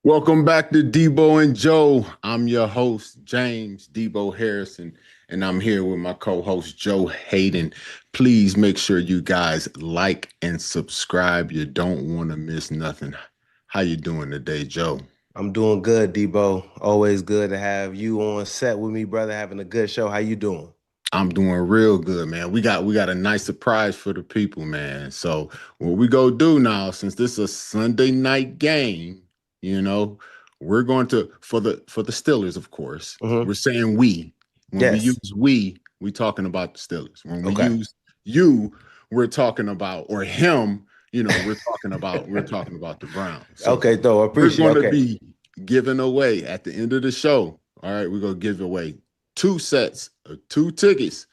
Welcome back to Deebo and Joe. I'm your host, James Deebo Harrison, and I'm here with my co-host, Joe Haden. Please make sure you guys like and subscribe. You don't want to miss nothing. How you doing today, Joe? I'm doing good, Deebo. Always good to have you on set with me, brother. Having a good show. How you doing? I'm doing real good, man. We got a nice surprise for the people, man. So what we go do now, since this is a Sunday night game, you know, we're going to for the Steelers, of course. Hmm. We're saying we. When we Yes. use we talking about the Steelers. When we Okay. use you, we're talking about or him, we're talking about the Browns. So Okay, though. I we're appreciate it. going to Okay. be giving away at the end of the show. All right, we're gonna give away two sets of two tickets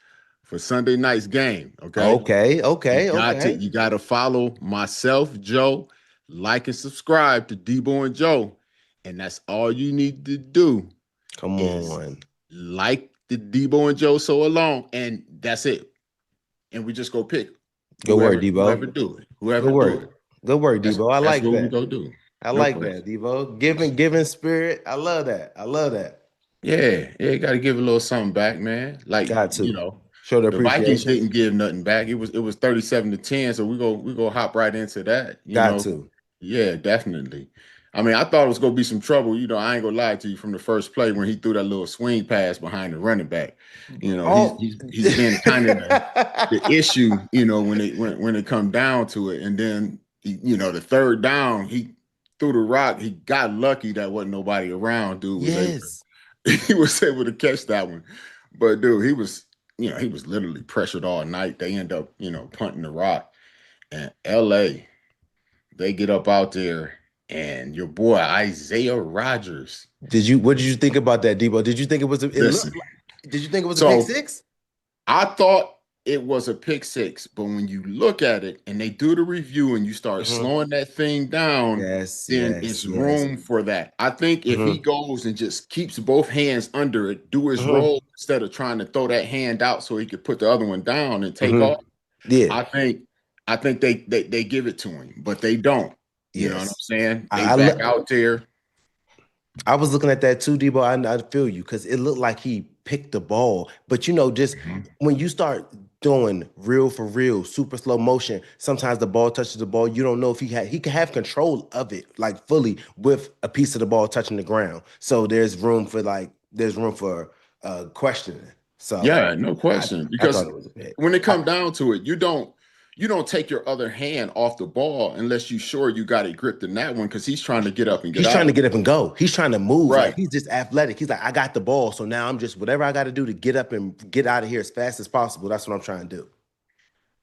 for Sunday night's game. Okay. Okay. You Okay. got to Okay. you got to follow myself, Joe, like and subscribe to Debo and Joe. And that's all you need to do Come is on. like the Debo and Joe so along. And that's it. And we just go pick Good work, whoever Deebo. do it. Good Whoever do work. it. Good work, That's Deebo. I that's like what we that. go do. I No like that, question. Deebo. Giving spirit. I love that. I love that. Yeah, you got to give a little something back, man. Like, Got to show the the Vikings appreciation. didn't give nothing back. It was 37-10, so we go hop right into that, Got to. Yeah, definitely. I mean, I thought it was gonna be some trouble. I ain't gonna lie to you from the first play when he threw that little swing pass behind the running back. He's Oh. he's been kind of the issue, when it come down to it. And then the third down, he threw the rock. He got lucky that wasn't nobody around. Dude was able Yes. to he was able to catch that one. But dude, he was literally pressured all night. They end up, punting the rock. And LA, they get up out there, and your boy Isaiah Rodgers. What did you think about that, Deebo? Did you think it Listen, looked like, did you think it was a pick so six? I thought it was a pick six, but when you look at it and they do the review and you start Hmm. slowing that thing down, Yes, then yes, it's yes. room for that. I think if he Hmm. goes and just keeps both hands under it, do his Hmm. roll instead of trying to throw that hand out so he could put the other one down and take Hmm. off. Yeah, I think I think they give it to him, but they don't. You know what I'm yes. saying? They I, I, back lo- out there. I was looking at that too, Debo. I feel you because it looked like he picked the ball. But just Mhm. when you start doing real for real, super slow motion, sometimes the ball touches the ball. You don't know if he can have control of it like fully with a piece of the ball touching the ground. So there's room for questioning. So Yeah, no I question. I thought Because it was a pick. when it come down to it, you don't take your other hand off the ball unless you sure you got it gripped in that one because he's trying to get up and get He's trying to out. get up and go. He's trying to move. Like Right. he's just athletic. He's like, I got the ball. So now I'm just whatever I got to do to get up and get out of here as fast as possible. That's what I'm trying to do.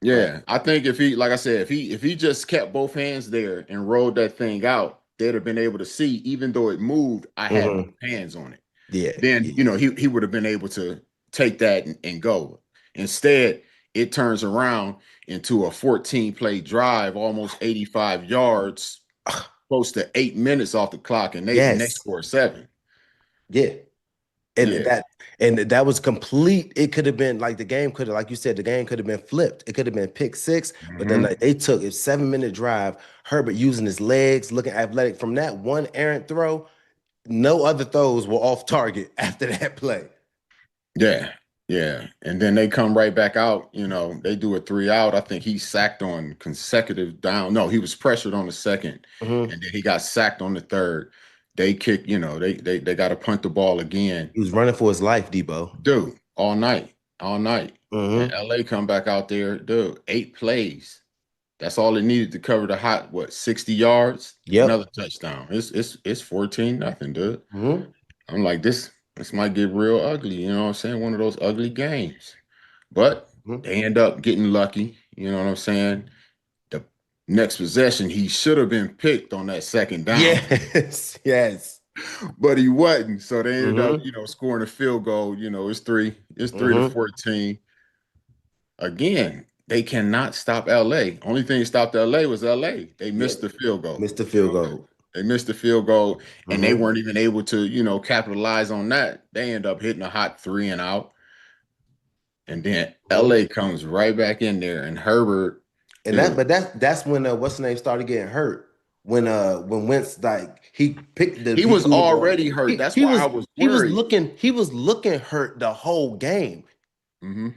But Yeah. I think if he, like I said, if he just kept both hands there and rolled that thing out, they'd have been able to see, even though it moved, I had both mhm. hands on it. Yeah, Then, yeah. he would have been able to take that and go. Instead, it turns around into a 14 play drive, almost 85 yards, close to 8 minutes off the clock, and they Yes. score seven. Yeah. And Yeah. that was complete. It could have been like the game could have, like you said, the game could have been flipped. It could have been pick six, but then Hmm. like, they took a 7 minute drive. Herbert using his legs, looking athletic from that one errant throw. No other throws were off target after that play. Yeah. Yeah. And then they come right back out. They do a three out. I think he sacked on consecutive down. No, he was pressured on the second, Mhm. and then he got sacked on the third. They kick, they got to punt the ball again. He was running for his life, Debo. Dude, all night, all night. And Hmm. LA come back out there, dude, 8 plays. That's all it needed to cover the hot, 60 yards, another Yep. touchdown. It's 14-0, dude. Hmm. I'm like, this might get real ugly, you know what I'm saying? One of those ugly games. But they end up getting lucky, you know what I'm saying? The next possession, he should have been picked on that second down, Yes. Yes. but he wasn't. So they ended up, Hmm. scoring a field goal. It's three to Hmm. 14. Again, they cannot stop LA. Only thing that stopped LA was LA. They Yeah. missed the field goal. Missed the field goal. They missed the field goal, and they Hmm. weren't even able to, capitalize on that. They end up hitting a hot three and out. And then Hmm. LA comes right back in there, and Herbert, And that, dude, but that's when what's the name started getting hurt. when Wentz he picked He he was threw the ball. already hurt. He That's he why was I was he was worried. looking he was looking hurt the whole game. Hmm.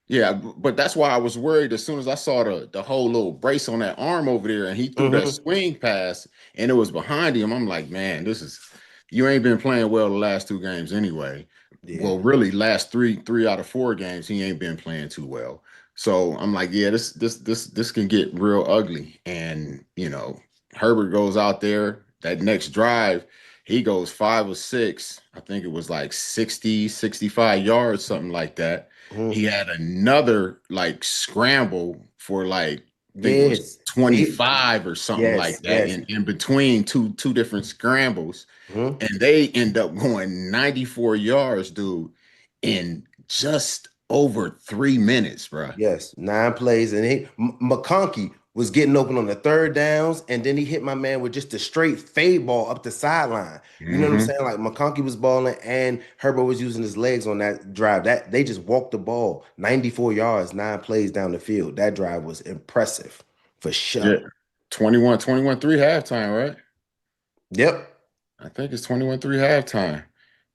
Yeah, but that's why I was worried as soon as I saw the whole little brace on that arm over there, and he threw that Hmm. swing pass, and it was behind him. I'm like, man, you ain't been playing well the last two games anyway. Yeah. Well, really, last three out of four games, he ain't been playing too well. So I'm like, yeah, this can get real ugly. And Herbert goes out there that next drive, he goes 5 or 6. I think it was like 60, 65 yards, something like that. Mhm. He had another like scramble for like I think it was Yes. He 25 or something like yes, that yes. in between two different scrambles. Mhm. And they end up going 94 yards, dude, in just over 3 minutes, bro. Yes, 9 plays, and McConkey was getting open on the third downs, and then he hit my man with just a straight fade ball up the sideline. You know what I'm Hmm. saying? Like McConkey was balling, and Herbert was using his legs on that drive. That they just walked the ball 94 yards, 9 plays down the field. That drive was impressive for Yeah. sure. 21-3 halftime, right? Yep. I think it's 21-3 halftime.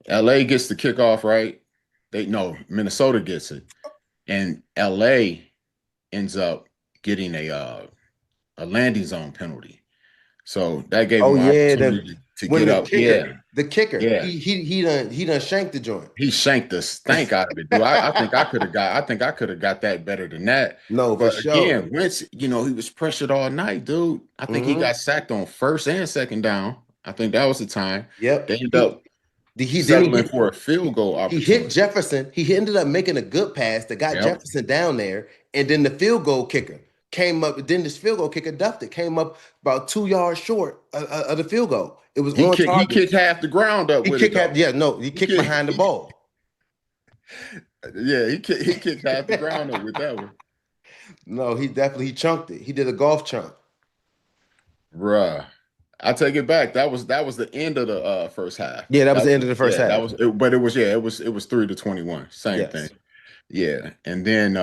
LA gets the kickoff, right? Minnesota gets it. And LA ends up getting a landing zone penalty. So that gave Oh him an yeah, opportunity to when get up. Yeah, the kicker, yeah. he done shanked the joint. He shanked the stank out of it, dude. I think I could have got that better than that. No, for But sure. again, Wentz, he was pressured all night, dude. I think he Hmm. got sacked on first and second down. I think that was the time. They Yep. ended up He then he settling hit for a field goal he hit opportunity. Jefferson. He ended up making a good pass that got Yep. Jefferson down there, and then the field goal kicker came up. Then this field goal kicker duffed it, came up about 2 yards short of the field goal. It was on He target. kicked half the ground up He with it kicked though. yeah, no, he He kicked kicked, behind the ball. yeah, he kicked half the ground up with that one. No, he chunked it. He did a golf chunk. Bruh. I take it back. That was the end of the first half. Yeah, that was That the end was of the first yeah, that half. was it, but it was 3-21. Same thing. Yes. Yeah. And then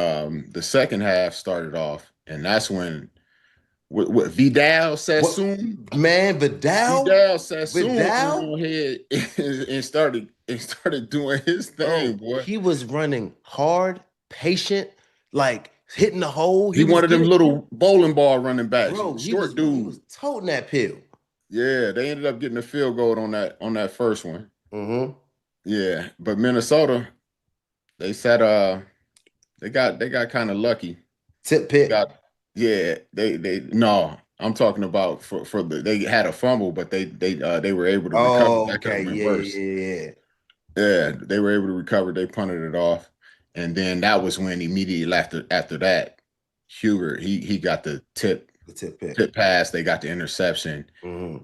the second half started off, and that's when what Vidal What Sassoon, man, Vidal? Vidal Sassoon went Vidal? on ahead and started doing his thing, Bro, boy. he was running hard, patient, like hitting the hole. He He was one of them getting little bowling ball running backs, Bro, short he was dude. toting that pill. Yeah, they ended up getting a field goal on that first one. Mm-hmm. Yeah, but Minnesota, they said they got kind of lucky. Tip They pick. got yeah, they no, I'm talking about they had a fumble, but they were able to recover. Oh, That could okay. have been Yeah, worse. yeah, yeah. Yeah, they were able to recover. They punted it off, and then that was when immediately after that, Hubert he got the The tip pick. tip pass. They got the interception, Mm-hmm.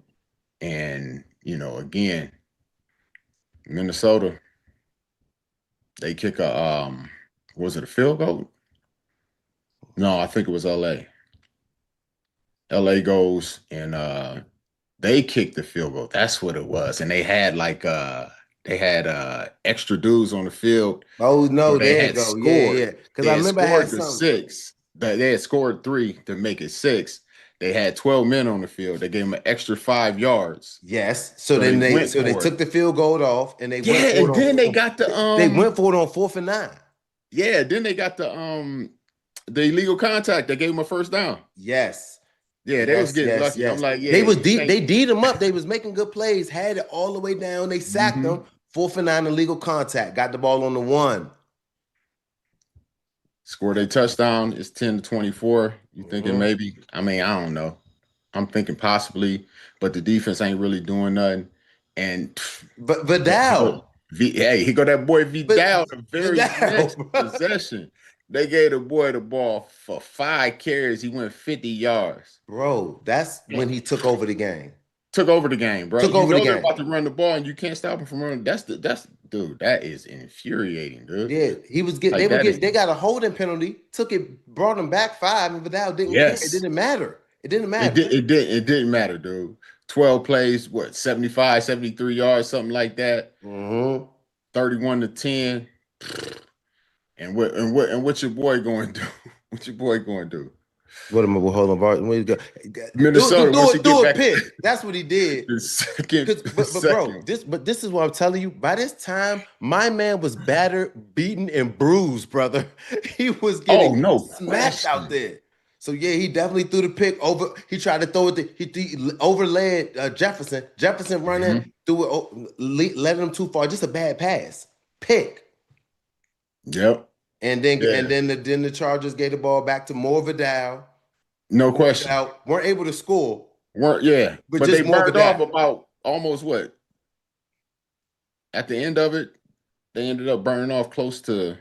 and again, Minnesota they kick was it a field goal? No, I think it was L.A. LA goes and they kicked the field goal. That's what it was. And they had extra dudes on the field Oh where no, they there you had go. Yeah, scored. yeah. Because They I had remember I had scored the some. six. They had scored three to make it six. They had 12 men on the field. They gave them an extra 5 yards. Yes. So they went So they for it. took the field goal off and they went Yeah, for it and then they on got the they went for it on 4th and 9. yeah, then they got the illegal contact. They gave them a first down. Yes. Yeah, they was Yes, getting yes, lucky. I'm yes. like, yeah, They was you deep. can't. They D'd him up. They was making good plays. Had it all the way down. They sacked Mhm. them. 4th and 9 illegal contact. Got the ball on the 1. Scored a touchdown. It's 10-24. You thinking Mhm. maybe? I mean, I don't know. I'm thinking possibly, but the defense ain't really doing nothing. And But Vidal, hey, he got that boy but Vidal the very Vidal, next possession. They gave the boy the ball for 5 carries. He went 50 yards. bro, that's when he took over the game. Took over the game, bro. Took You over the know they're game. about to run the ball and you can't stop him from running. That's dude, that is infuriating, dude. Yeah, he was getting. They Like were that is getting. They got a holding penalty. Took it, brought him back 5, and Vidal didn't care. It yes. didn't matter. It didn't It matter. did it didn't matter, dude. 12 plays, what, 75, 73 yards, something like that. Hmm. 31-10. And what your boy going to do? What your boy going to do? What am I? Well, hold on, Bart. Where you go? Minnesota, once you get Do a back pick. That's what he did. the second, But bro, this is what I'm telling you. By this time, my man was battered, beaten, and bruised, brother. He was oh, getting no smacked out question. there. So yeah, he definitely threw the pick over. He tried to throw it. He overlaid Jefferson. Jefferson running threw it, led him too far. Just a bad pass. Pick. Yep. And Yeah. then the Chargers gave the ball back to more Vidal. No More question. Vidal weren't able to score, Yeah. but But they just more burned off Vidal. about almost what? At the end of it, they ended up burning off close to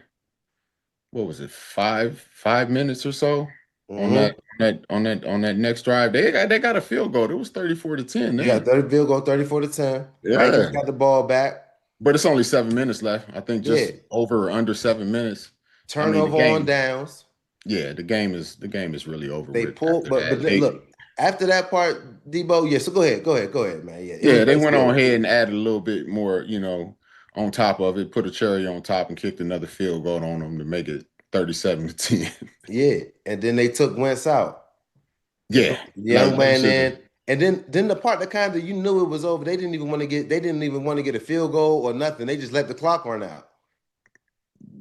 what was it, 5 minutes or so on Mm-hmm. that next drive. They got a field goal. It was 34-10 You got then. 30 field goal, 34-10. Vikings Yeah. got the ball back. But it's only 7 minutes left. I think Yeah. just over or under 7 minutes. I mean, the Turnover on game, downs. yeah, the game is really over They with pulled, after but that. look, after that part, Deebo, yeah. So go ahead, man. Yeah, it was Yeah, they went on basically ahead and added a little bit more, on top of it, put a cherry on top and kicked another field goal on them to make it 37-10. yeah. And then they took Wentz out. They Yeah, put the young like they man should have. in. And then the part that kind of you knew it was over, they didn't even want to get a field goal or nothing. They just let the clock run out.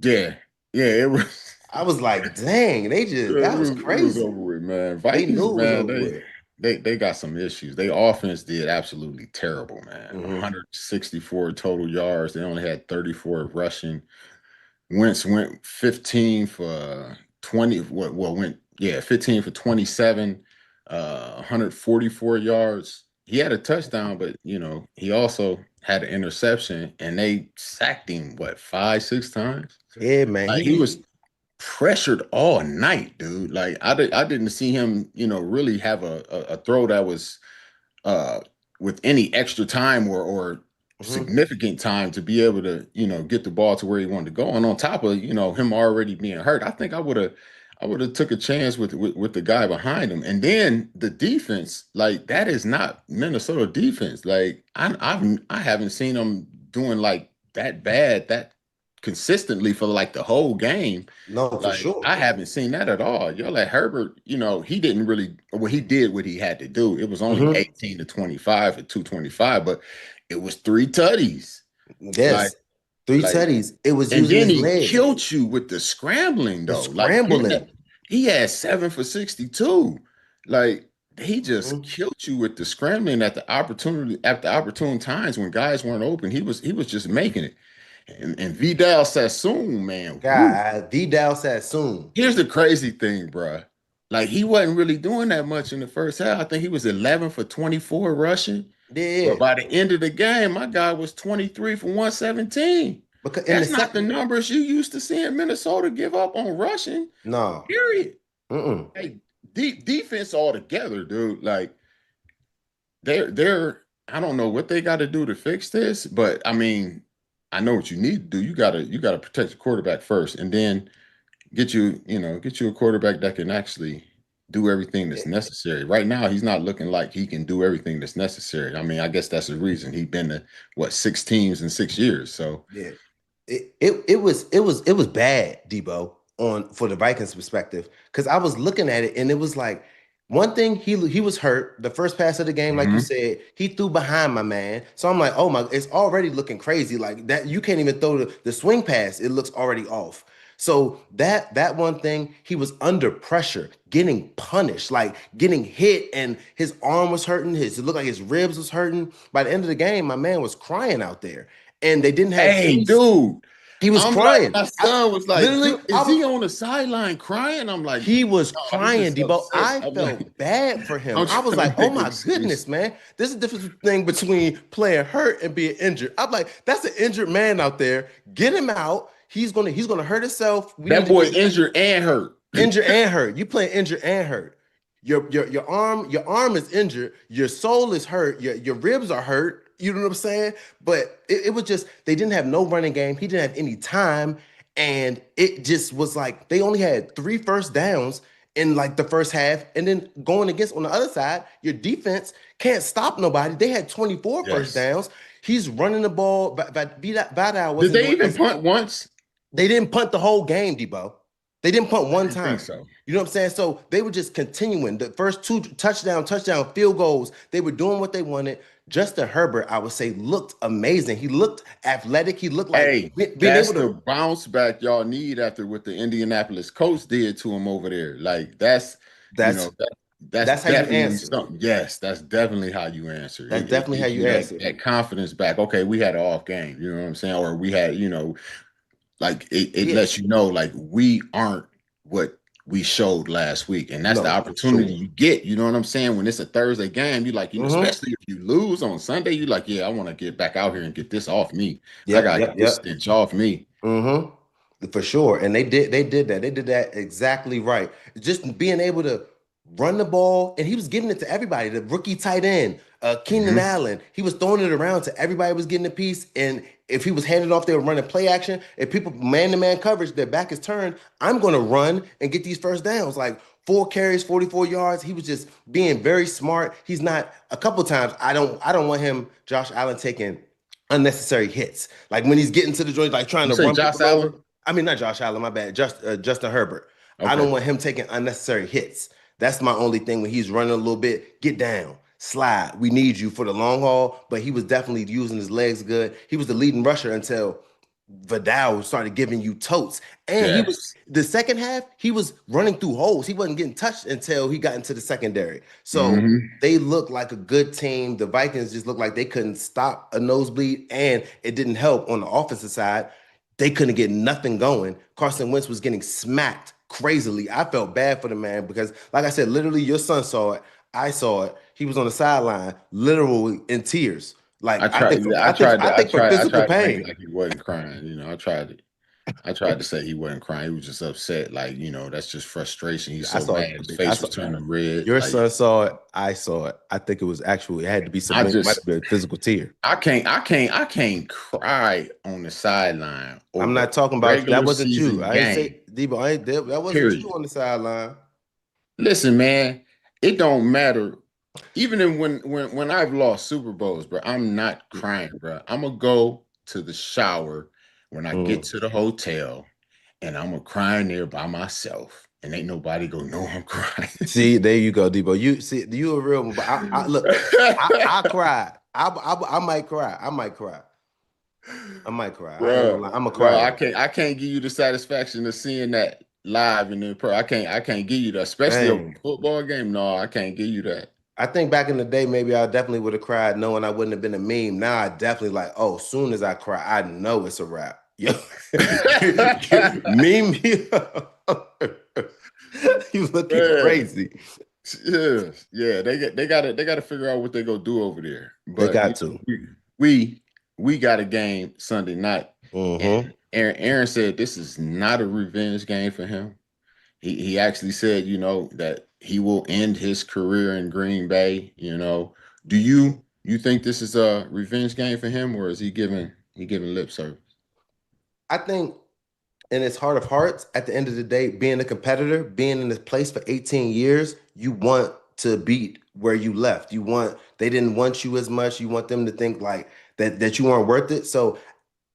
Yeah, yeah, it was. I was like, dang, It that was was it was crazy. over with, man. They Vikings, knew it was man, over they with. they they got some issues. Their offense did absolutely terrible, man. Mm-hmm. 164 total yards. They only had 34 rushing. Wentz went 15 for 20. Went 15 for 27, 144 yards. He had a touchdown, but he also had an interception, and they sacked him five, six times. Yeah, man. Like he was pressured all night, dude. Like I didn't see him, really have a throw that was uh with any extra time or Mhm. significant time to be able to, get the ball to where he wanted to go. And on top of, him already being hurt, I think I would have took a chance with the guy behind him. And then the defense, like that is not Minnesota defense. Like I haven't seen them doing like that bad that consistently for like the whole game. No, for Like sure. I haven't seen that at all. Yo, like Herbert, he didn't really he did what he had to do. It was only Mhm. 18 to 25 or 225, but it was three tutties. Like Yes. Three like tutties. It was and using then his he legs. killed you with the scrambling The though. Like scrambling. he had 7 for 62. Like he just Mhm. killed you with the scrambling at the opportune times when guys weren't open. He was just making it. And Vidal Sassoon, man, woo. God, Vidal Sassoon. Here's the crazy thing, bruh. Like he wasn't really doing that much in the first half. I think he was 11 for 24 rushing. But Yeah. by the end of the game, my guy was 23 for 117. Because in the That's not second, the numbers you used to see in Minnesota give up on rushing. no. Period. Mm-mm. Hey, defense altogether, dude. Like they're I don't know what they got to do to fix this, but I mean, I know what you need to do. You gotta protect the quarterback first, and then get you a quarterback that can actually do everything that's necessary. Right now, he's not looking like he can do everything that's necessary. I mean, I guess that's the reason he's been to six teams in 6 years. So Yeah. It was bad, Debo, on for the Vikings perspective. Because I was looking at it and it was like one thing, he was hurt. The first pass of the game, like you mhm. said, he threw behind my man. So I'm like, oh my, it's already looking crazy. Like that, you can't even throw the swing pass, it looks already off. So that one thing, he was under pressure, getting punished, like getting hit, and his arm was hurting. It looked like his ribs was hurting. By the end of the game, my man was crying out there. And they didn't have Hey, any. dude, He was I'm like, crying. my son was like, Literally, dude, is he on the sideline crying? I'm like, he was no, he crying, just Debo. upset. I I'm like, felt bad for him. I'm I was trying to like, oh make my excuses. goodness, man. This is the difference thing between playing hurt and being injured. I'm like, that's an injured man out there. Get him out. He's gonna hurt himself. We need That to boy get injured and hurt. injured and hurt. You playing injured and hurt. Your arm is injured. Your soul is hurt. Your ribs are hurt. You know what I'm saying? But it was just they didn't have no running game. He didn't have any time, and it just was like they only had 3 first downs in like the first half, and then going against on the other side, your defense can't stop nobody. They had 24 first Yes. downs. He's running the ball, but Vidal Did wasn't they doing even as punt once? they didn't punt the whole game, Debo. They didn't punt I one didn't think time. so. You know what I'm saying? So they were just continuing the first two touchdown, field goals. They were doing what they wanted. Justin Herbert, I would say, looked amazing. He looked athletic. He looked like Hey, being that's able the to. bounce back y'all need after what the Indianapolis coach did to him over there. Like that's, you That's know, that's that's how you definitely answer. something. Yes, that's definitely how you answer. That's It definitely how gives you you that answer. that confidence back. Okay, we had an off game. You know what I'm saying? Or we had, like it Yeah. lets you know like we aren't what we showed last week. And that's the No, for opportunity sure. you get. You know what I'm saying? When it's a Thursday game, you like, Mm-hmm. especially if you lose on Sunday, you like, yeah, I want to get back out here and get this off me. I Yep, gotta yep, get this yep. stench off me. For sure. And they did that. They did that exactly right. Just being able to run the ball, and he was giving it to everybody. The rookie tight end, Keenan Hmm. Allen, he was throwing it around to everybody was getting a piece. And if he was handed off, they were running play action. If people man-to-man coverage, their back is turned, I'm gonna run and get these first downs. Like 4 carries, 44 yards. He was just being very smart. He's not a couple times. I don't want him, Josh Allen, taking unnecessary hits. Like when he's getting to the joint, like trying You to say run Josh people over. Allen? I mean, not Josh Allen, my bad. Justin Herbert. I don't Okay. want him taking unnecessary hits. That's my only thing when he's running a little bit. Get down, slide. We need you for the long haul. But he was definitely using his legs good. He was the leading rusher until Vidal started giving you totes. And he was Yes. the second half, he was running through holes. He wasn't getting touched until he got into the secondary. So Hmm. they looked like a good team. The Vikings just looked like they couldn't stop a nosebleed, and it didn't help on the offensive side. They couldn't get nothing going. Carson Wentz was getting smacked crazily. I felt bad for the man because, like I said, literally, your son saw it. I saw it. He was on the sideline, literally in tears. Like I think, Yeah, I think, I think for I physical tried to make it pain. like he wasn't crying. I tried to say he wasn't crying. He was just upset. Like, that's just frustration. He's I so saw mad. it. His I face saw was turning red. your Like, son saw it. I saw it. I think it was actually it had to be some. I It might have just been a physical tear. I can't cry on the sideline I'm over not talking about that. regular wasn't you. season I ain't say game. Deebo. That wasn't you Period. on the sideline. Listen, man, it don't matter. Even in when I've lost Super Bowls, bro, I'm not crying, bro. I'm gonna go to the shower when I get Mm. to the hotel, and I'm gonna cry in there by myself, and ain't nobody gonna know I'm crying. See, there you go, Debo. You see, you a real one. But I look. I cried. I might cry. I might cry. I might cry. I ain't gonna Bro, lie. I'm a no, crier. I can't give you the satisfaction of seeing that live and in person. I can't give you that, especially over a Dang. football game. No, I can't give you that. I think back in the day, maybe I definitely would have cried knowing I wouldn't have been a meme. Now I definitely like, oh, soon as I cry, I know it's a wrap. Yo, meme me up. You looking Man, crazy. yeah, yeah, they gotta figure out what they gonna do over there. They But got to. we we got a game Sunday night, Mm-hmm. and Aaron said this is not a revenge game for him. He actually said, that he will end his career in Green Bay. Do you think this is a revenge game for him, or is he giving lip service? I think in his heart of hearts, at the end of the day, being a competitor, being in this place for 18 years, you want to beat where you left. They didn't want you as much. You want them to think like that you weren't worth it. So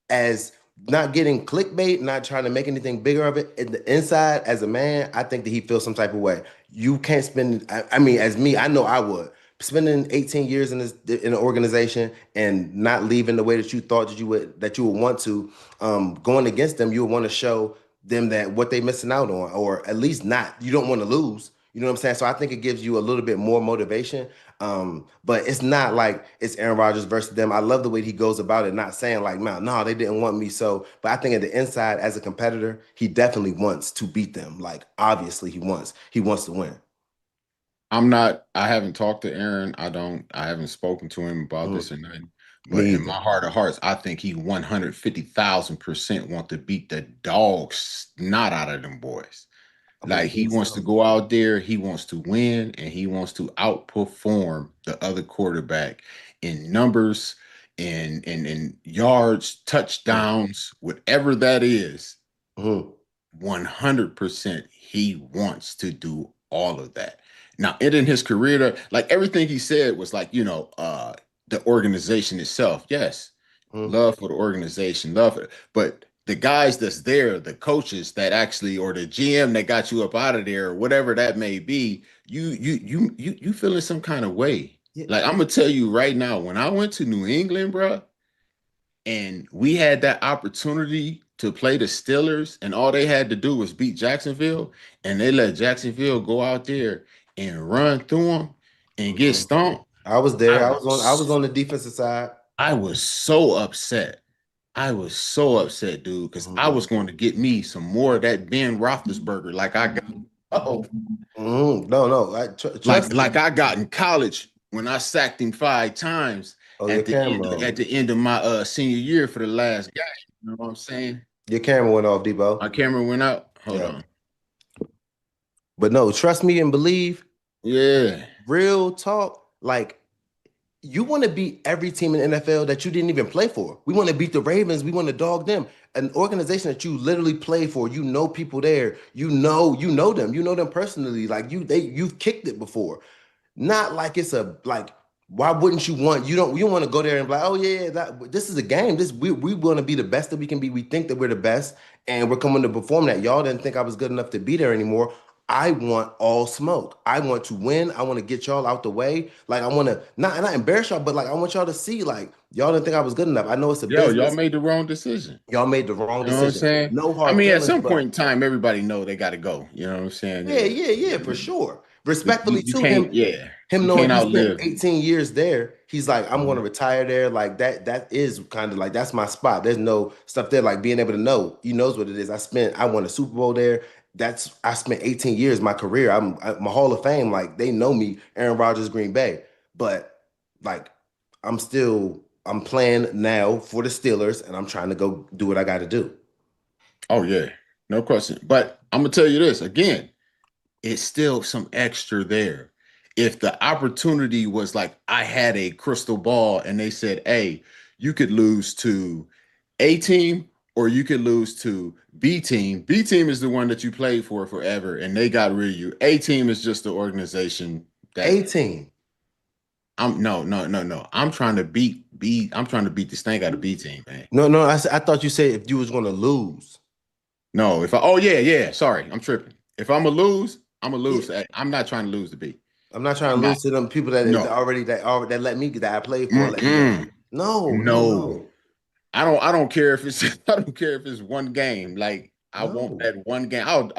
as not getting clickbait, not trying to make anything bigger of it. In the inside, as a man, I think that he feels some type of way. You can't spend. I mean, as me, I know I would spending 18 years in an organization and not leaving the way that you thought that you would want to. Going against them, you would want to show them that what they missing out on, or at least not. You don't want to lose. You know what I'm saying? So I think it gives you a little bit more motivation. But it's not like it's Aaron Rodgers versus them. I love the way he goes about it, not saying like, man, no, they didn't want me. So, but I think at the inside, as a competitor, he definitely wants to beat them. Like, obviously, he wants to win. I haven't talked to Aaron. I haven't spoken to him about Mhm. this or nothing. Me But in either. my heart of hearts, I think he 150,000% want to beat the dog snot out of them boys. I Like he believe wants to so. go out there, he wants to win, and he wants to outperform the other quarterback in numbers, in yards, Mhm. touchdowns, whatever that is. Mhm. 100% he wants to do all of that. Now, it in his career, like everything he said was like, the organization itself. Yes, Mhm. love for the organization, love it. But the guys that's there, the coaches that actually, or the GM that got you up out of there, or whatever that may be, you feeling some kind of way. Yeah. Like I'm gonna tell you right now, when I went to New England, bro, and we had that opportunity to play the Steelers, and all they had to do was beat Jacksonville, and they let Jacksonville go out there and run through them and get Mhm. stomped. I was I there. I was was on the defensive side. I was so upset. I was so upset, dude, because I Mhm. was going to get me some more of that Ben Roethlisberger, like I got. Oh, No, no. Trust me. like I got in college when I sacked him 5 times Oh, your camera at on. the end of my senior year for the last game. You know what I'm saying? Your camera went off, Debo. My camera went out. Hold Yeah. on. But no, trust me and believe. Yeah. Real talk. Like you want to beat every team in the NFL that you didn't even play for. We want to beat the Ravens. We want to dog them. An organization that you literally play for. You know people there. You know them. You know them personally. Like you've kicked it before. Not like it's a like. Why wouldn't you don't want to go there and be like, oh yeah, this is a game. We want to be the best that we can be. We think that we're the best, and we're coming to perform that. Y'all didn't think I was good enough to be there anymore. I want all smoke. I want to win. I want to get y'all out the way. Like I want to not embarrass y'all, but like I want y'all to see like y'all didn't think I was good enough. I know it's a Yo, y'all business. made the wrong decision. Y'all made the wrong You know what I'm decision. saying? No I hard mean, at feelings, some point but in time, everybody know they got to go. You know what I'm saying? yeah, yeah, yeah, for sure. Respectfully You to can't, him, yeah, him you knowing can't he spent outlive. 18 years there, he's like, I'm going to Mhm. retire there. Like that is kind of like that's my spot. There's no stuff there. Like being able to know, he knows what it is. I won a Super Bowl there. I spent 18 years, my career. I'm a Hall of Fame. Like they know me, Aaron Rodgers, Green Bay. But like I'm playing now for the Steelers, and I'm trying to go do what I got to do. Oh yeah, no question. But I'm gonna tell you this again. It's still some extra there. If the opportunity was like I had a crystal ball and they said, hey, you could lose to A team or you could lose to B team. B team is the one that you played for forever and they got rid of you. A team is just the organization that 18. I'm no. I'm trying to beat B. I'm trying to beat the stank out of B team, man. No, no, I thought you said if you was going to lose. No, if I oh yeah. Sorry, I'm tripping. If I'm gonna lose, I'm gonna Yeah. lose. I'm not trying to lose to B. I'm not trying I'm to not. lose to them people that No. already that let me that I played for let me go. Mm-mm. No, no, No. no, I don't care if it's I don't care if it's one game. Like I want no. that one game.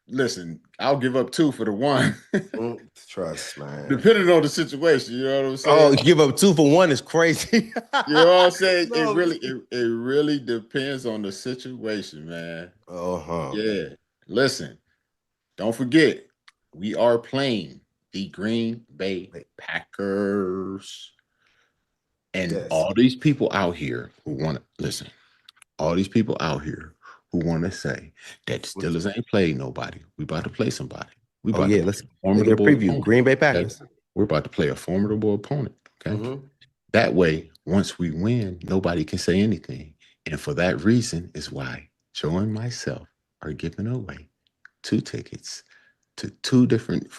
Listen, I'll give up two for the one. Trust, man. Depending on the situation, you know what I'm Oh, saying? give up 2 for 1 is crazy. You know what I'm saying? No. It really depends on the situation, man. Uh-huh. Yeah. Listen, don't forget, we are playing the Green Bay Packers. And Yes. all these people out here who want to listen, all these people out here who want to say that Steelers ain't played nobody. We about to play somebody. We Oh about to yeah, play let's a get a formidable preview. opponent. Green Bay Okay. Packers. We're about to play a formidable opponent. Okay. Mm-hmm. That way, once we win, nobody can say anything. And for that reason is why Joe and myself are giving away 2 tickets to two different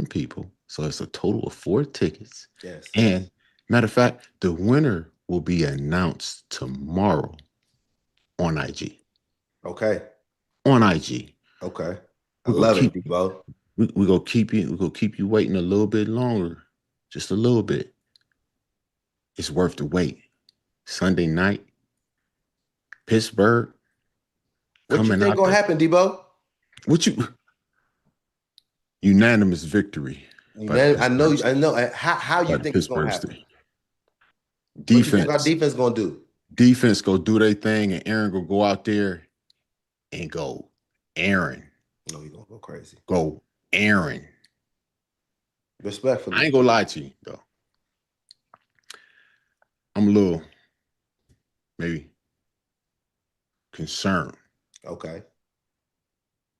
people. So it's a total of 4 tickets. Yes. And matter of fact, the winner will be announced tomorrow on IG. Okay. On IG. Okay. I We're gonna love it, keep Debo. we're gonna keep you we're gonna keep you waiting a little bit longer. Just a little bit. It's worth the wait. Sunday night, Pittsburgh What you coming think out gonna there. happen, Debo? What you unanimous victory by the I know, Pittsburgh I Steelers. know. How you By the think it's gonna Pittsburgh happen? Steelers. What you think our Defense. defense gonna do? Defense go do their thing and Aaron will go out there and go Aaron. No, you gonna go crazy. Go Aaron. I Respectfully. ain't gonna lie to you though. I'm a little maybe concerned Okay.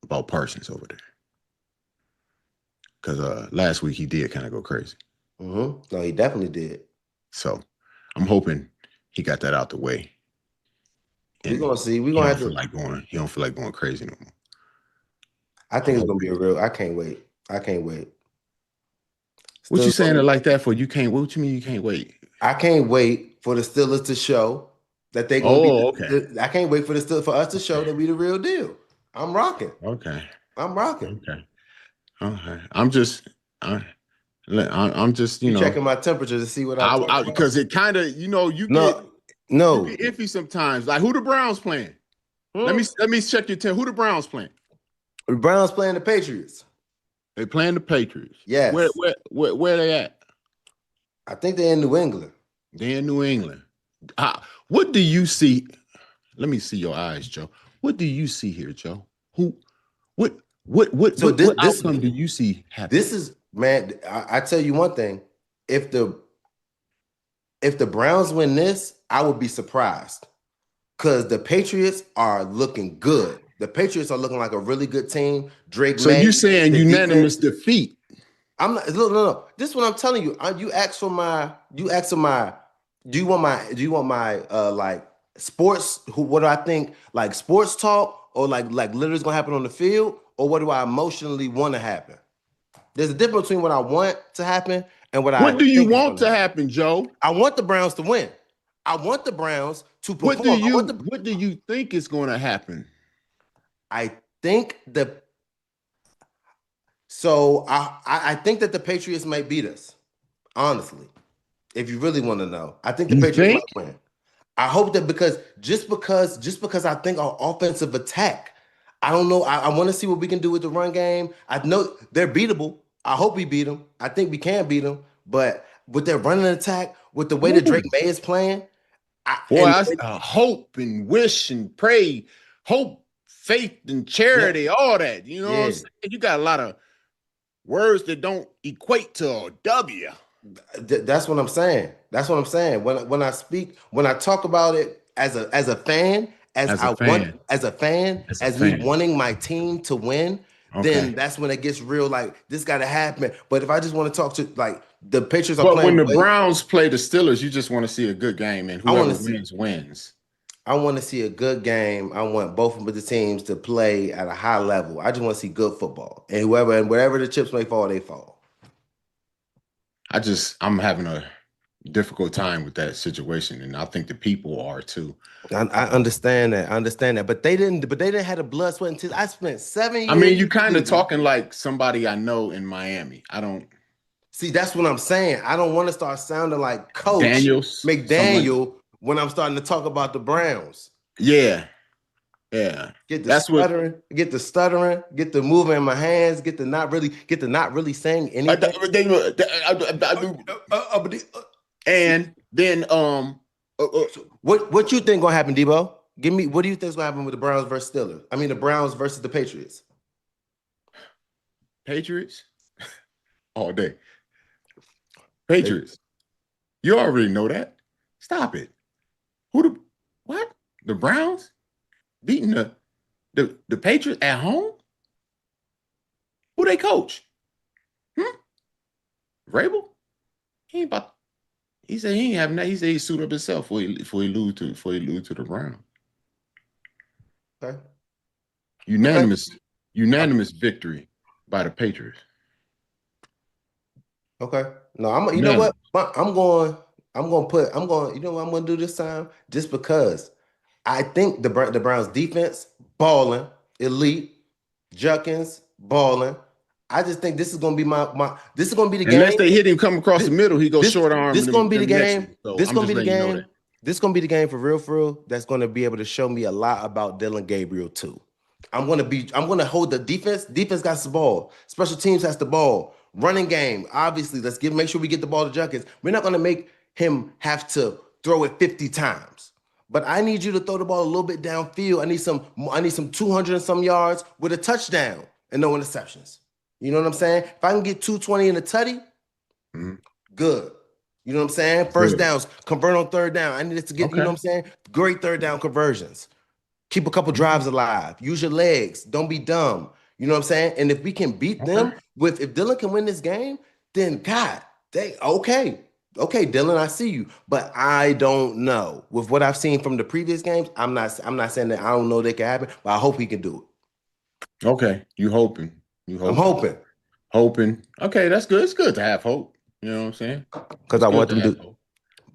about Parsons over there. Because last week he did kind of go crazy. Mm-hmm. No, he definitely did. So I'm hoping he got that out the way. We're And gonna see. We're he gonna don't have feel to. like going, he don't feel like going crazy no more. I I'm think it's gonna be hoping. a real. I can't wait. I can't wait. What you Still saying it gonna. like that for? You can't what you mean you can't wait? I can't wait for the Steelers to show. that they gonna be. Oh, okay. I can't wait for for us to show that we the real deal. I'm rocking. Okay. I'm rocking. Okay. Okay. I'm just, You checking my temperature to see what I'm talking about? because it kind of, No, you no. get iffy sometimes. Like, who the Browns playing? Hmm? Let me check your tell. Who the Browns playing? The Browns playing the Patriots. They playing the Patriots. Yes. Where they at? I think they're in New England. They're in New England. What do you see? Let me see your eyes, Joe. What do you see here, Joe? Who? What? So What outcome do you see happen? This is, man. I tell you one thing. If the Browns win this, I would be surprised because the Patriots are looking good. The Patriots are looking like a really good team. Drake So May, you saying the unanimous defense. defeat? I'm not. Look, no. This is what I'm telling you. You ask for my. You ask for my. Do you want my? Do you want my? Like sports. What do I think? Like sports talk, or like literally gonna happen on the field, or what do I emotionally want to happen? There's a difference between what I want to happen and what I What do you think is want going to to happen. happen, Joe? I want the Browns to win. I want the Browns to perform. What do you think is going to happen? I think the. So I think that the Patriots might beat us. Honestly, if you really want to know, I think the You Patriots think? might win. I hope that because I think our offensive attack. I don't know. I want to see what we can do with the run game. I know they're beatable. I hope we beat them. I think we can beat them. But with their running attack, with the way that Drake Ooh. May is playing, Boy, and I hope and wish and pray, hope, faith, and yeah, charity, all that. You know what I'm yeah, saying? You got a lot of words that don't equate to a W. that's what I'm saying. That's what I'm saying. When I speak, when I talk about it as a fan, As a fan. As a as me fan. wanting my team to win, Okay. then that's when it gets real. Like this got to happen. But if I just want to talk to like the Patriots are But when playing the way, Browns play the Steelers, you just want to see a good game, and I want whoever to see. wins, wins. I want to see a good game. I want both of the teams to play at a high level. I just want to see good football, and wherever the chips may fall, they fall. I'm having a difficult time with that situation, and I think the people are too. I understand that. I understand that. But they didn't. But they didn't have the blood, sweat, and tears. I spent 7 I mean, years you in kind of Cleveland. talking like somebody I know in Miami. I don't. See, that's what I'm saying. I don't want to start sounding like Coach Daniels, someone. McDaniel when I'm starting to talk about the Browns. Yeah, yeah. Get the That's what. stuttering, get the moving in my hands, get the not really saying anything. And then What you think gonna happen, Deebo? Give me what do you think is gonna happen with the Browns versus Steelers? I mean the Browns versus the Patriots. Patriots all day. Patriots. You already know that. Stop it. Who the what? The Browns beating the Patriots at home? Who they coach? Vrabel? He ain't about. He said he ain't having that. He said he suit up himself before he lose to the Browns. Okay. Unanimous victory by the Patriots. Okay. No, you know Unanimous. what? You know what I'm gonna do this time? Just because I think the Browns defense balling, elite, Juckins balling. I just think this is gonna be this is gonna be the Unless game. they hit him come across the middle, he goes short arm This gonna be the them next game. one. So This I'm gonna just be the letting you know game. that. This gonna be the game for real. That's gonna be able to show me a lot about Dylan Gabriel too. I'm gonna hold the defense. Defense got the ball. Special teams has the ball. Running game, obviously. Make sure we get the ball to Junkins. We're not gonna make him have to throw it 50 times. But I need you to throw the ball a little bit downfield. I need some 200 and some yards with a touchdown and no interceptions. You know what I'm saying? If I can get 220 in a tutty, good. You know what I'm saying? First Good. downs, convert on third down. I need us to get, you know Okay. what I'm saying? Great third down conversions. Keep a couple drives alive. Use your legs. Don't be dumb. You know what I'm saying? And if we can beat them Okay. if Dylan can win this game, then God, okay. Okay, Dylan, I see you. But I don't know. With what I've seen from the previous games, I'm not saying that I don't know that can happen, but I hope he can do it. Okay. You hoping. I'm hoping. Hoping. Okay, that's good. It's good to have hope. You know what I'm saying? Because It's I good want to them have to, hope.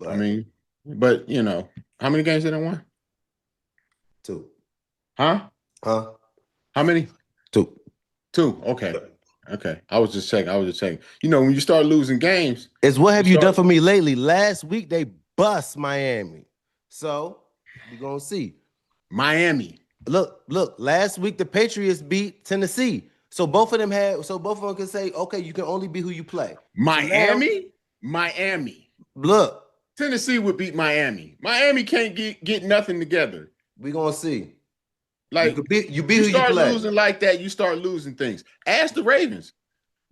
I but mean, but you know, How many games did they won? 2. Huh? Huh? How many? 2. 2. Okay. Okay. I was just checking. I was just checking. You know, when you start losing games, It's what you have you done start for me lately? Last week they bust Miami. So we're gonna see. Miami. Look, last week the Patriots beat Tennessee. So both of them can say, okay, you can only be who you play. So now Miami? Miami. look, Tennessee would beat Miami. Miami can't get nothing together. we're gonna see. Like You be you who you start play. losing like that, you start losing things. Ask the Ravens.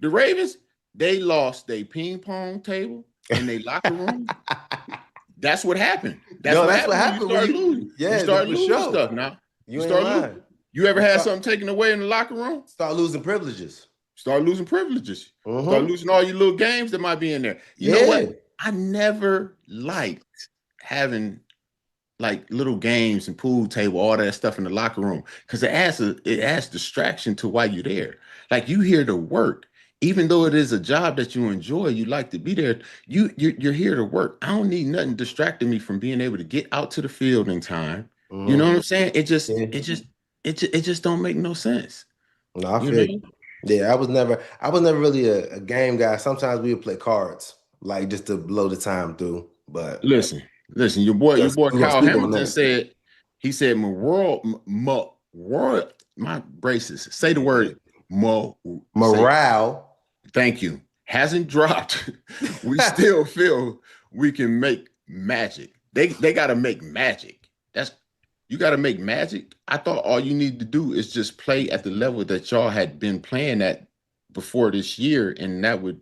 The Ravens, they lost their ping pong table in their locker room. That's what happened. That's No, what that's what happened when you happened when start you, losing. You yeah, start for losing sure. stuff now. You You ain't start losing. lying. You ever You had something taken away in the locker room? start losing privileges. Start losing privileges. Start Mm-hmm. losing all your little games that might be in there. You know what? Yeah. I never liked having like little games and pool table, all that stuff in the locker room, because it adds distraction to why you're there. Like you here to work, even though it is a job that you enjoy, you like to be there. You're here to work. I don't need nothing distracting me from being able to get out to the field in time. You know Mm-hmm. what I'm saying? Yeah. It just don't make no sense. No, I You feel know? you. Yeah, I was never really a game guy. Sometimes we would play cards, like just to blow the time through. But Listen. Your boy we're gonna Kyle sleep on Hamilton that. said he said my braces. Say the word Yeah. mo. Say Morale. thank you. Hasn't dropped. We still feel we can make magic. They got to make magic. That's you got to make magic. I thought all you need to do is just play at the level that y'all had been playing at before this year, and that would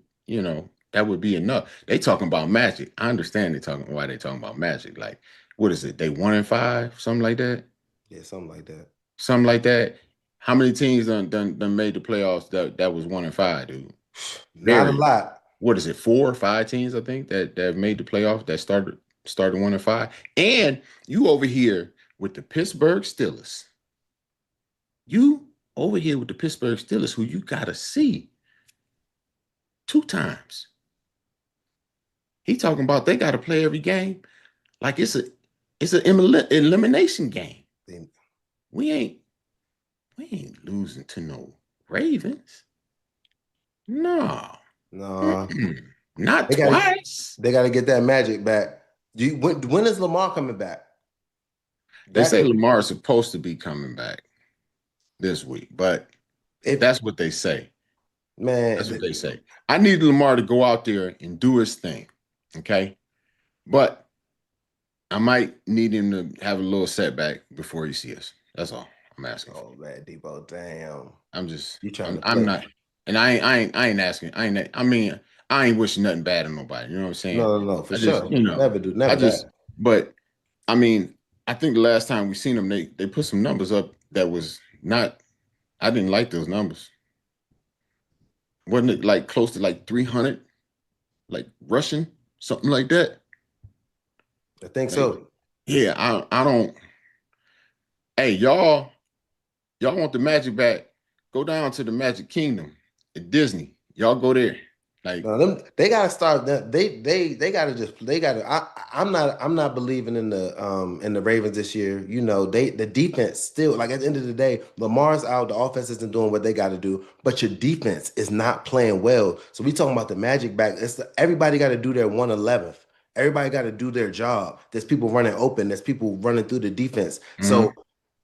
be enough. They talking about magic. I understand they talking about magic. Like, what is it? They 1-5, something like that. Yeah, something like that. Something like that. How many teams done made the playoffs that was 1-5, dude? Not a Very. lot. What is it? 4 or 5 teams, I think, that have made the playoffs that started 1-5. And you over here with the Pittsburgh Steelers. You over here with the Pittsburgh Steelers, who you gotta see 2 times. He talking about they gotta play every game like it's an elimination game. They, We ain't we ain't losing to no Ravens. No. no, Mm-mm. Not they got to twice. they got to get that magic back. When is Lamar coming back? They That say Lamar is supposed to be coming back this week, but if that's what they say. man, That's what they say. I need Lamar to go out there and do his thing. Okay. But I might need him to have a little setback before he sees us. That's all I'm asking for. oh man, Deebo, damn, I'm just you trying to I'm play? not, and I ain't asking. I mean, I ain't wishing nothing bad on nobody. You know what I'm saying? No, for I just, sure. Never do, I never just, that. but I mean, I think the last time we seen them, they put some numbers up that was not. I didn't like those numbers. Wasn't it like close to like 300, like rushing, something like that? I think Like, so. yeah, I don't. Hey, y'all want the magic back? Go down to the Magic Kingdom at Disney. Y'all go there. Like, No, they gotta start that they gotta they gotta I'm not believing in the Ravens this year. You know, the defense still like at the end of the day, Lamar's out, the offense isn't doing what they gotta do, but your defense is not playing well. So we talking about the magic back. Everybody gotta do their 111th. Everybody got to do their job. There's people running open. There's people running through the defense. So mhm.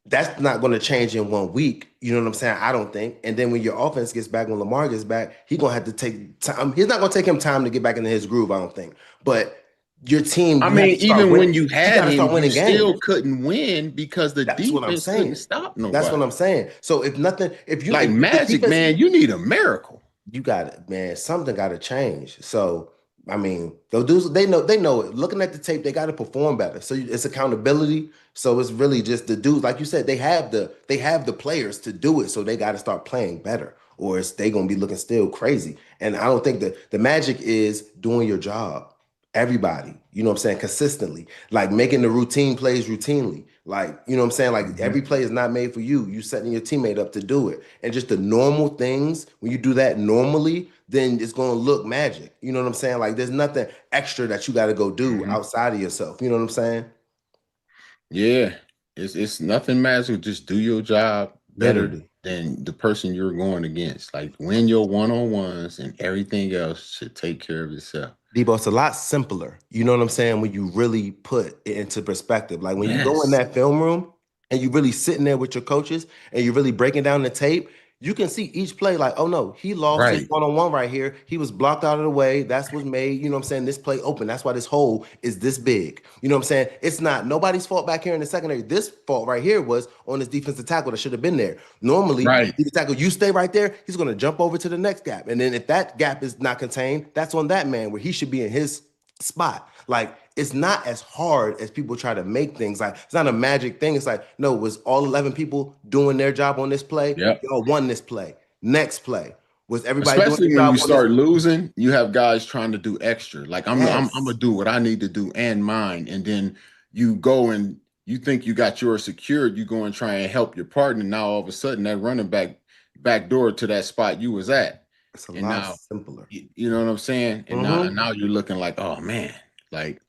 that's not going to change in 1 week. You know what I'm saying? I don't think. And then when your offense gets back, when Lamar gets back, he's gonna have to take time. He's not gonna take him time to get back into his groove. I don't think. But your team, I you have mean, to start even winning. when you You had got to him, start you winning still games. couldn't win because the That's what I'm defense couldn't saying. stop That's what nobody. I'm saying. So if nothing, Like if the Magic, defense, man, you need a miracle. you got it, man. Something got to change. So I mean, they'll do. They know it. Looking at the tape, they got to perform better. So it's accountability. So it's really just the dudes, like you said, they have the players to do it. So they got to start playing better, or it's they gonna be looking still crazy. And I don't think that the magic is doing your job. Everybody, you know what I'm saying, consistently, like making the routine plays routinely. Like, you know what I'm saying? Like Mhm. every play is not made for you. You setting your teammate up to do it. And just the normal things, when you do that normally, then it's gonna look magic. You know what I'm saying? Like there's nothing extra that you gotta go do Mhm. outside of yourself. You know what I'm saying? Yeah, it's nothing magical. Just do your job better Literally. than the person you're going against. Like win your one-on-ones, and everything else should take care of itself. Debo, it's a lot simpler. You know what I'm saying? When you really put it into perspective. Like when you go in Yes. that film room and you really sitting there with your coaches and you're really breaking down the tape, you can see each play like, oh no, he lost his Right. one-on-one right here. He was blocked out of the way. That's what's made, you know what I'm saying? This play open. That's why this hole is this big. You know what I'm saying? It's not nobody's fault back here in the secondary. This fault right here was on this defensive tackle that should have been there. Normally, Right. the tackle, you stay right there, he's going to jump over to the next gap. And then if that gap is not contained, that's on that man where he should be in his spot. Like it's not as hard as people try to make things. Like it's not a magic thing. It's like, no, was all 11 people doing their job on this play? Yep. Y'all won this play. Next play. Was everybody doing Especially their when job you on this? start losing, you have guys trying to do extra. Like I'm gonna Yes. do what I need to do and mine, and then you go and you think you got yours secured. You go and try and help your partner. Now all of a sudden that running back door to that spot you was at, It's a and lot now simpler. you know what I'm saying. And Mm-hmm. now you're looking like, oh man, like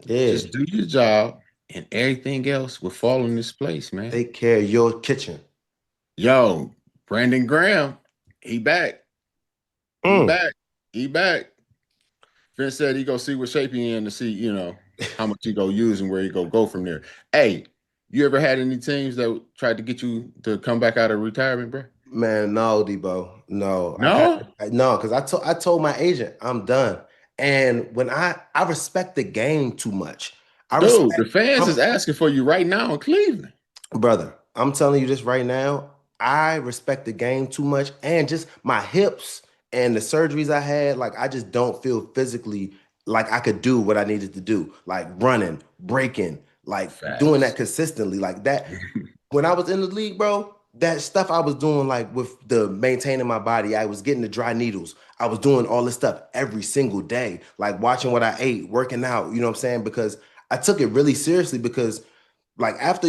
Yeah. just do your job, and everything else will fall in this place, man. Take care of your kitchen. Yo, Brandon Graham, he back, he Mm. back, he back. Vince said he go see what shape he in to see, how much he go use and where he go from there. Hey, you ever had any teams that tried to get you to come back out of retirement, bro? Man, no, Debo. No. No, No, because I told my agent I'm done. And when I respect the game too much. I dude, the respect fans I'm is asking for you right now in Cleveland. brother, I'm telling you this right now. I respect the game too much and just my hips and the surgeries I had, like I just don't feel physically like I could do what I needed to do, like running, breaking, like doing that Facts. consistently, like that. When I was in the league, bro, that stuff I was doing, like with the maintaining my body, I was getting the dry needles. I was doing all this stuff every single day, like watching what I ate, working out, you know what I'm saying? Because I took it really seriously because like after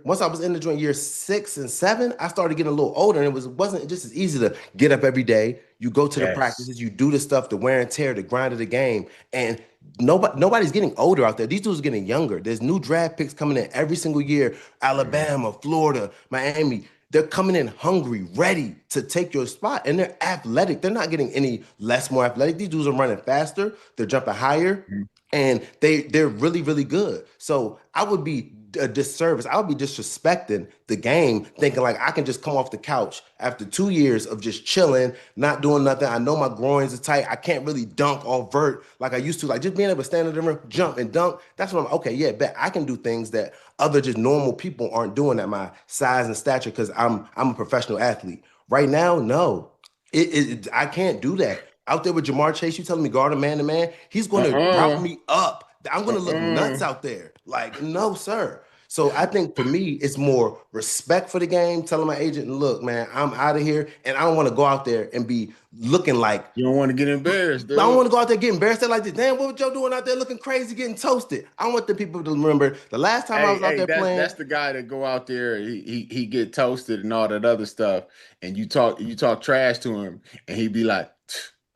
once I was in the joint year 6 and 7, I started getting a little older, and wasn't just as easy to get up every day. You go to the Yes. practices, you do the stuff, the wear and tear, the grind of the game, and nobody's getting older out there. These dudes are getting younger. There's new draft picks coming in every single year. Mhm. Alabama, Florida, Miami. They're coming in hungry, ready to take your spot, and they're athletic. They're not getting any less more athletic. These dudes are running faster. They're jumping higher and they're really really good. So I would be a disservice. I would be disrespecting the game, thinking like I can just come off the couch after 2 years of just chilling, not doing nothing. I know my groins are tight. I can't really dunk or vert like I used to. Like just being able to stand in the rim, jump and dunk. That's what I'm okay. Yeah, bet I can do things that other just normal people aren't doing at my size and stature because I'm a professional athlete. Right now, no, I can't do that. Out there with Jamar Chase, you telling me guard a man to man, he's going to route Uh-uh. me up. I'm going to look nuts Uh-uh. out there. Like, no, sir. So I think for me, it's more respect for the game, telling my agent, look, man, I'm out of here. And I don't want to go out there and be looking like, You don't want to get embarrassed, I don't dude. want to go out there getting embarrassed. They're like this. Damn, what was Joe doing out there looking crazy, getting toasted? I want the people to remember the last time I Hey, was out hey, there playing. that's the guy that go out there, he get toasted and all that other stuff, and you talk trash to him, and he be like,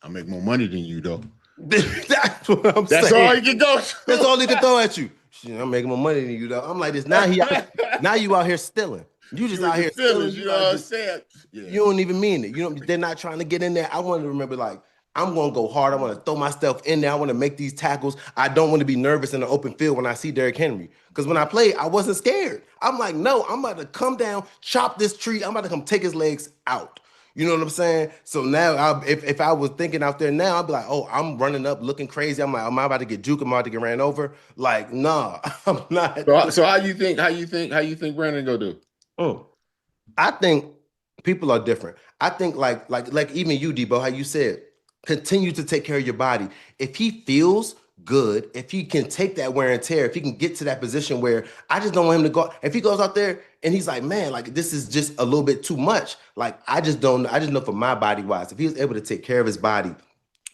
I make more money than you though. That's what I'm That's all saying. he can go That's to. all he can throw at you. Shit, I'm making more money than you, though. I'm like this. Now you out here stealing. You just You in out the here stealing. feelings, you You know out what I'm just saying? Yeah. you don't even mean it. You know, they're not trying to get in there. I want to remember, like, I'm gonna go hard. I want to throw myself in there. I want to make these tackles. I don't want to be nervous in the open field when I see Derrick Henry. Because when I played, I wasn't scared. I'm like, no, I'm about to come down, chop this tree. I'm about to come take his legs out. You know what I'm saying? So now, if I was thinking out there now, I'd be like, oh, I'm running up, looking crazy. I'm like, am I about to get juked? Am I about to get ran over? Like, nah, I'm not. So how you think Brandon go do? Mm. I think people are different. I think like even you, Debo, how you said, continue to take care of your body. If he feels good, if he can take that wear and tear, if he can get to that position where I just don't want him to go. If he goes out there and he's like, man, like this is just a little bit too much. Like I just don't. I just know for my body wise, if he was able to take care of his body,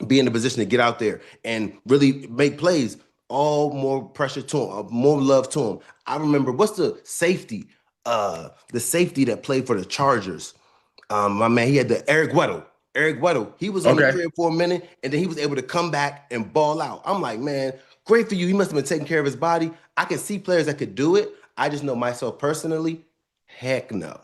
be in the position to get out there and really make plays, all more pressure to him, more love to him. I remember what's the safety that played for the Chargers. My man, he had the Eric Weddle. Eric Weddle, he was on the Okay. crib for a minute, and then he was able to come back and ball out. I'm like, man, great for you. He must have been taking care of his body. I can see players that could do it. I just know myself personally, heck no.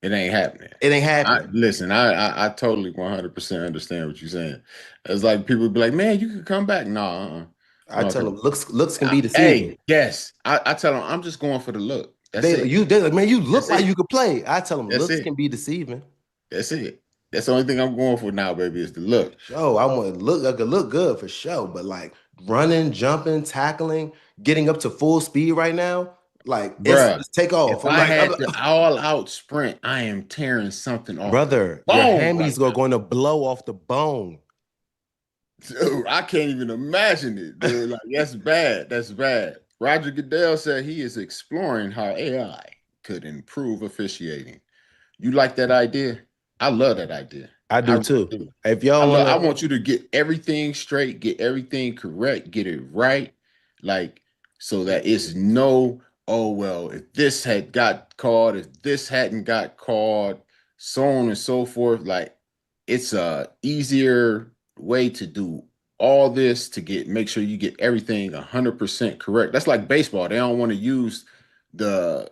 It ain't happening. It ain't I happening. listen, I totally 100% understand what you're saying. It's like people be like, man, you can come back. No, I no, tell because them looks can be hey, deceiving. yes. I tell them I'm just going for the look. That's They it. you they like, man, you look That's like it. you could play. I tell them That's looks it. can be deceiving. That's it. That's the only thing I'm going for now, baby, is the For look. sure. I want to look, I could look good for sure. But like running, jumping, tackling, getting up to full speed right now, like Bruh, it's take if off. I'm I like, had the all out sprint, I am tearing something off the brother, your bone hammies right are going to blow off the bone. now. Dude, I can't even imagine it, dude. Like, that's bad. That's bad. Roger Goodell said he is exploring how AI could improve officiating. You like that idea? I love that idea. I I do really too. do. If y'all want I to, want you to get everything straight, get everything correct, get it right, like so that it's no, oh well, if this had got called, if this hadn't got called, so on and so forth. Like it's a easier way to do all this to get make sure you get everything 100% correct. That's like baseball. They don't want to use the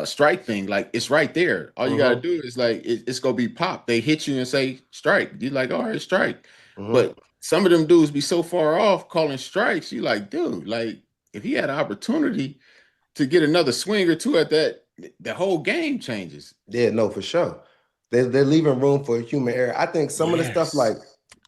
strike thing. Like it's right there. All you got to hmm do is like it's gonna be pop. They hit you and say strike. You like, all right, strike. hmm But some of them dudes be so far off calling strikes. You like, dude, like if he had an opportunity to get another swing or two at that, the whole game changes. Yeah, no, for sure. They're leaving room for human error. I think some of the stuff Yes. like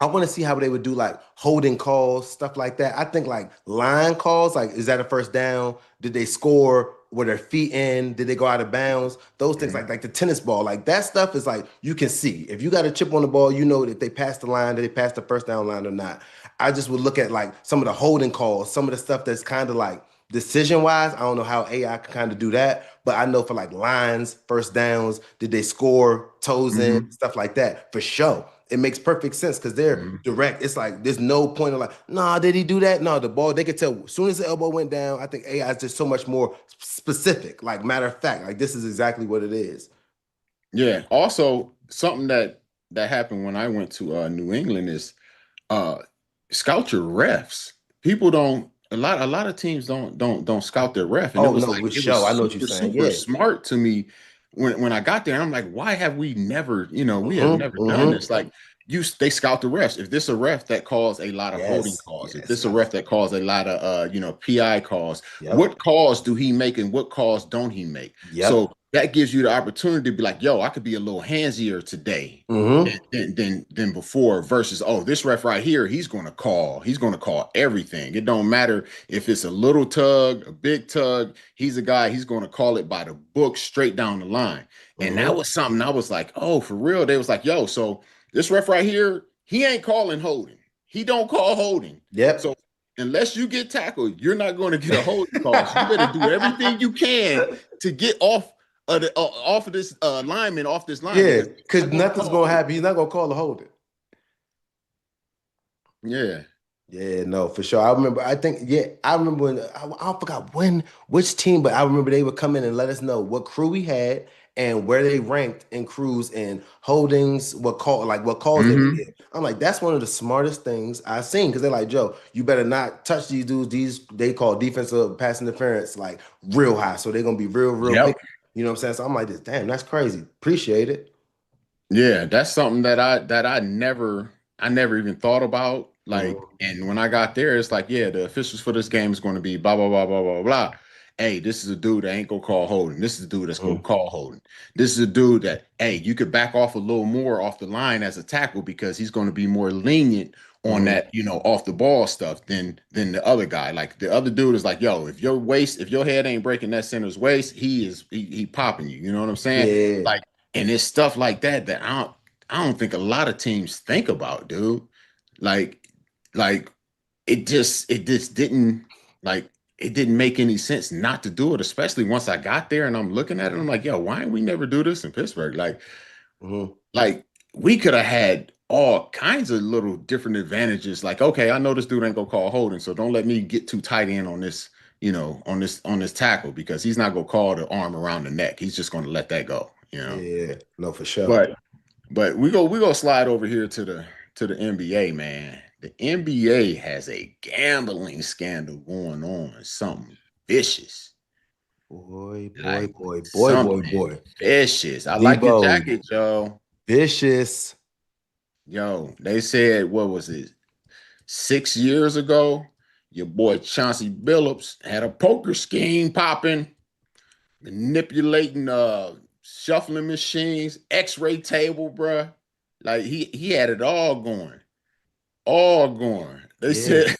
I want to see how they would do like holding calls, stuff like that. I think like line calls, like is that a first down? Did they score? Were their feet in? Did they go out of bounds? Those things Mhm. like the tennis ball, like that stuff is like you can see. If you got a chip on the ball, you know that they passed the line, that they passed the first down line or not. I just would look at like some of the holding calls, some of the stuff that's kind of like decision wise. I don't know how AI can kind of do that, but I know for like lines, first downs, did they score, toes in, Mhm. stuff like that for sure. It makes perfect sense because they're Mhm. direct. It's like there's no point of like, nah, did he do that? No, the ball, they could tell as soon as the elbow went down. I think AI is just so much more specific, like matter of fact, like this is exactly what it is. Yeah. Also, something that happened when I went to New England is uh scout your refs. People don't a lot of teams don't scout their ref. And Oh no, with it was show. I know what you're super, saying. super Yeah. smart to me when I got there. I'm like, why have we never, we have Mm-hmm. never done Mm-hmm. this? Like they scout the refs. If this a ref that calls a lot of holding Yes. calls, if Yes. this a ref that calls a lot of PI calls, Yep. what calls do he make and what calls don't he make? So Yep. that gives you the opportunity to be like, yo, I could be a little handsier today Mm-hmm. than before versus oh this ref right here he's going to call everything. It don't matter if it's a little tug, a big tug, he's a guy, he's going to call it by the book straight down the line. And that Mm-hmm. was something I was like, oh, for real. They was like, yo, so this ref right here, he ain't calling holding, he don't call holding. So Yep. unless you get tackled, you're not going to get a holding call. So you better do everything you can to get off of this lineman off this line Yeah, because because I'm not going to nothing's call gonna holding. happen. He's not gonna call a hold it. Yeah. Yeah, no, for sure. I remember. I think. Yeah, I remember when I forgot when which team, but I remember they would come in and let us know what crew we had and where they ranked in crews and holdings, what calls they would Hmm. get. I'm like, that's one of the smartest things I've seen because they're like, Joe, you better not touch these dudes. These they call defensive pass interference like real high, so they're gonna be real Yep. picky. You know what I'm saying? So I'm like, damn, that's crazy. Appreciate it. Yeah, that's something that I never even thought about. Like, Mhm, and when I got there, it's like, yeah, the officials for this game is going to be blah blah blah blah blah blah. Hey, this is a dude that ain't gonna call holding. This is a dude that's gonna mhm, call holding. This is a dude that, hey, you could back off a little more off the line as a tackle because he's going to be more lenient on mhm. that, off the ball stuff than the other guy. Like the other dude is like, yo, if your head ain't breaking that center's waist, he popping you. You know what I'm saying? Yeah. Like and it's stuff like that that I don't think a lot of teams think about, dude. Like like it just didn't like it didn't make any sense not to do it, especially once I got there and I'm looking at it. I'm like, yo, why didn't we never do this in Pittsburgh? Mhm. Like we could have had all kinds of little different advantages. Like, okay, I know this dude ain't gonna call holding, so don't let me get too tight in on this, on this tackle because he's not gonna call the arm around the neck. He's just gonna let that go. Yeah, no, for sure. But but we go slide over here to the NBA, man. The NBA has a gambling scandal going on, something vicious. Boy, boy, Like boy, boy, boy, something boy. vicious. I like your Deebo, jacket, Joe. vicious. Yo, they said, what was it? 6 years ago, your boy Chauncey Billups had a poker scheme popping, manipulating shuffling machines, X-ray table, bruh. Like he had it all going. All going. They Yeah. said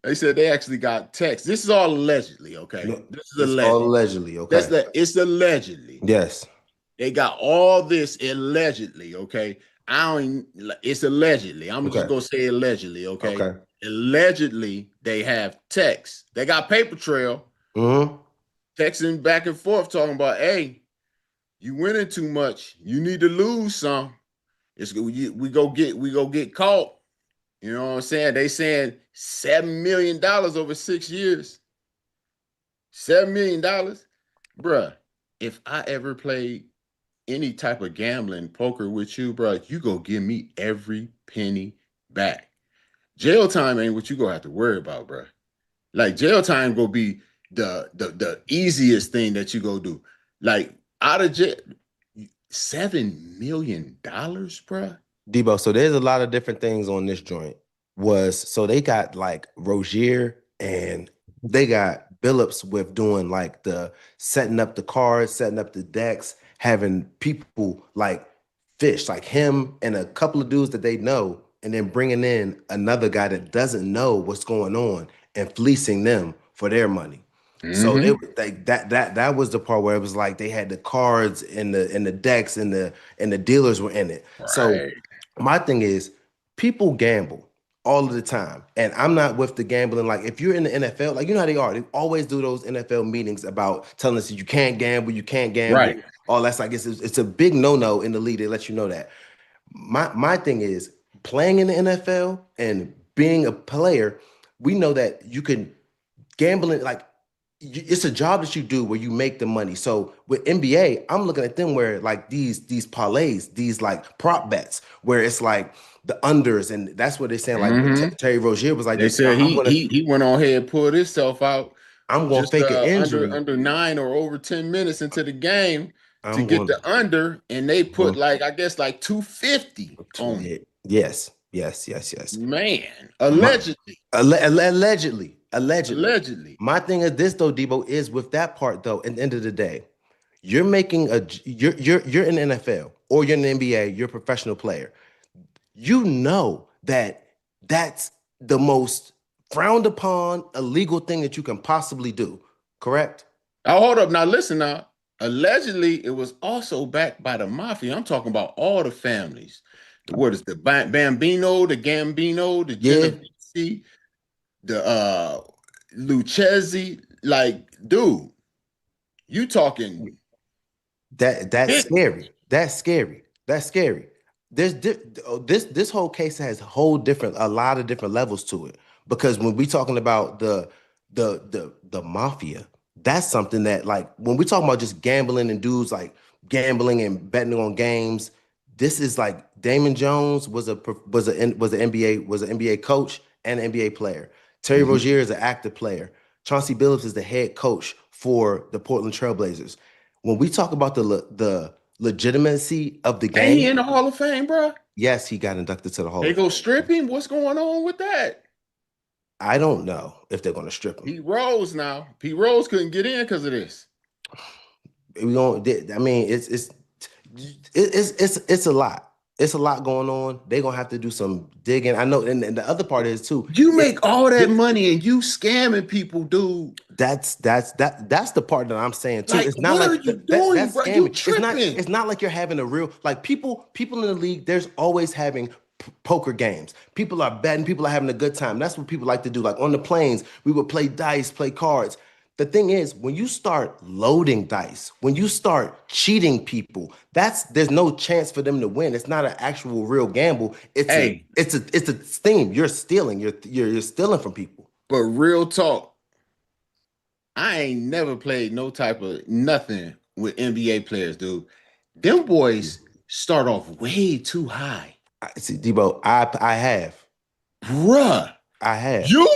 they said they actually got text. This is all allegedly, okay? No, This is it's all alleged. allegedly, That's okay. that it's allegedly. Yes. They got all this allegedly, okay? I don't it's allegedly. I'm just Okay. gonna say allegedly, okay? Okay. Allegedly, they have text. They got paper trail Mm-hmm. texting back and forth talking about, hey, you winning too much. You need to lose some. We go get caught. You know what I'm saying? They saying $7 million over 6 years. $7 million, bruh. If I ever played any type of gambling poker with you, bruh, you go give me every penny back. Jail time ain't what you gonna have to worry about, bruh. Like jail time go be the easiest thing that you go do. Like out of jail, $7 million, bruh. Debo, so there's a lot of different things on this joint. So they got like Rozier and they got Billups with doing like the setting up the cards, setting up the decks, having people like fish, like him and a couple of dudes that they know, and then bringing in another guy that doesn't know what's going on and fleecing them for their money. So Mm-hmm. like that was the part where it was like they had the cards and the decks and the dealers were in it. So Right. my thing is people gamble all of the time. And I'm not with the gambling. Like if you're in the NFL, like you know how they are. They always do those NFL meetings about telling us you can't gamble, you can't gamble. Right. All that's like it's a big no-no in the league. They let you know that. My thing is playing in the NFL and being a player, we know that you can gambling like it's a job that you do where you make the money. So with NBA, I'm looking at them where like these parlays, these like prop bets, where it's like the unders, and that's what they're saying. Like what Mm-hmm. Terry Rozier was like, They this, nah, said he went on ahead and pulled himself out I'm gonna just fake an under injury. under 9 or over 10 minutes into the game to I'm get going the under, and they put to like I guess like 250 on it. yes, yes, yes, yes. Man, My, allegedly, allegedly. allegedly. My thing is this though, Debo, is with that part though. At the end of the day, you're in the NFL or you're in the NBA. You're a professional player. You know that that's the most frowned upon illegal thing that you can possibly do. Correct? Oh, hold up. Now listen now. Allegedly, it was also backed by the mafia. I'm talking about all the families. What is the Bambino, the Gambino, the Yeah. Genovese, the Lucchese? Like, dude, you talking That's big. scary. That's scary. That's scary. This whole case has a lot of different levels to it. Because when we talking about the mafia, that's something that like when we talking about just gambling and dudes like gambling and betting on games, this is like Damon Jones was an NBA coach and an NBA player. Terry Mhm. Rozier is an active player. Chauncey Billups is the head coach for the Portland Trailblazers. When we talk about the legitimacy of the Ain't he game, in the Hall of Fame, bro? yes, he got inducted to the Hall They of go Fame. strip him. What's going on with that? I don't know if they're going to strip him. Pete Rose now. Pete Rose couldn't get in because of this. We don't. I mean, it's a lot. It's a lot going on. They're gonna have to do some digging. I know, and the other part is too. You It, make all that it- money and you scamming people, dude. that's the part that I'm saying too. Like, It's not what are like you doing, that's bro? You scamming. tripping. It's not like you're having a real like people in the league. There's always having poker games. People are betting. People are having a good time. That's what people like to do. Like on the planes, we would play dice, play cards. The thing is, when you start loading dice, when you start cheating people, there's no chance for them to win. It's not an actual real gamble. Hey, It's a thing. You're stealing. You're stealing from people. but real talk, I ain't never played no type of nothing with NBA players, dude. Them boys start off way too high. See, Debo, Bruh, I have, you,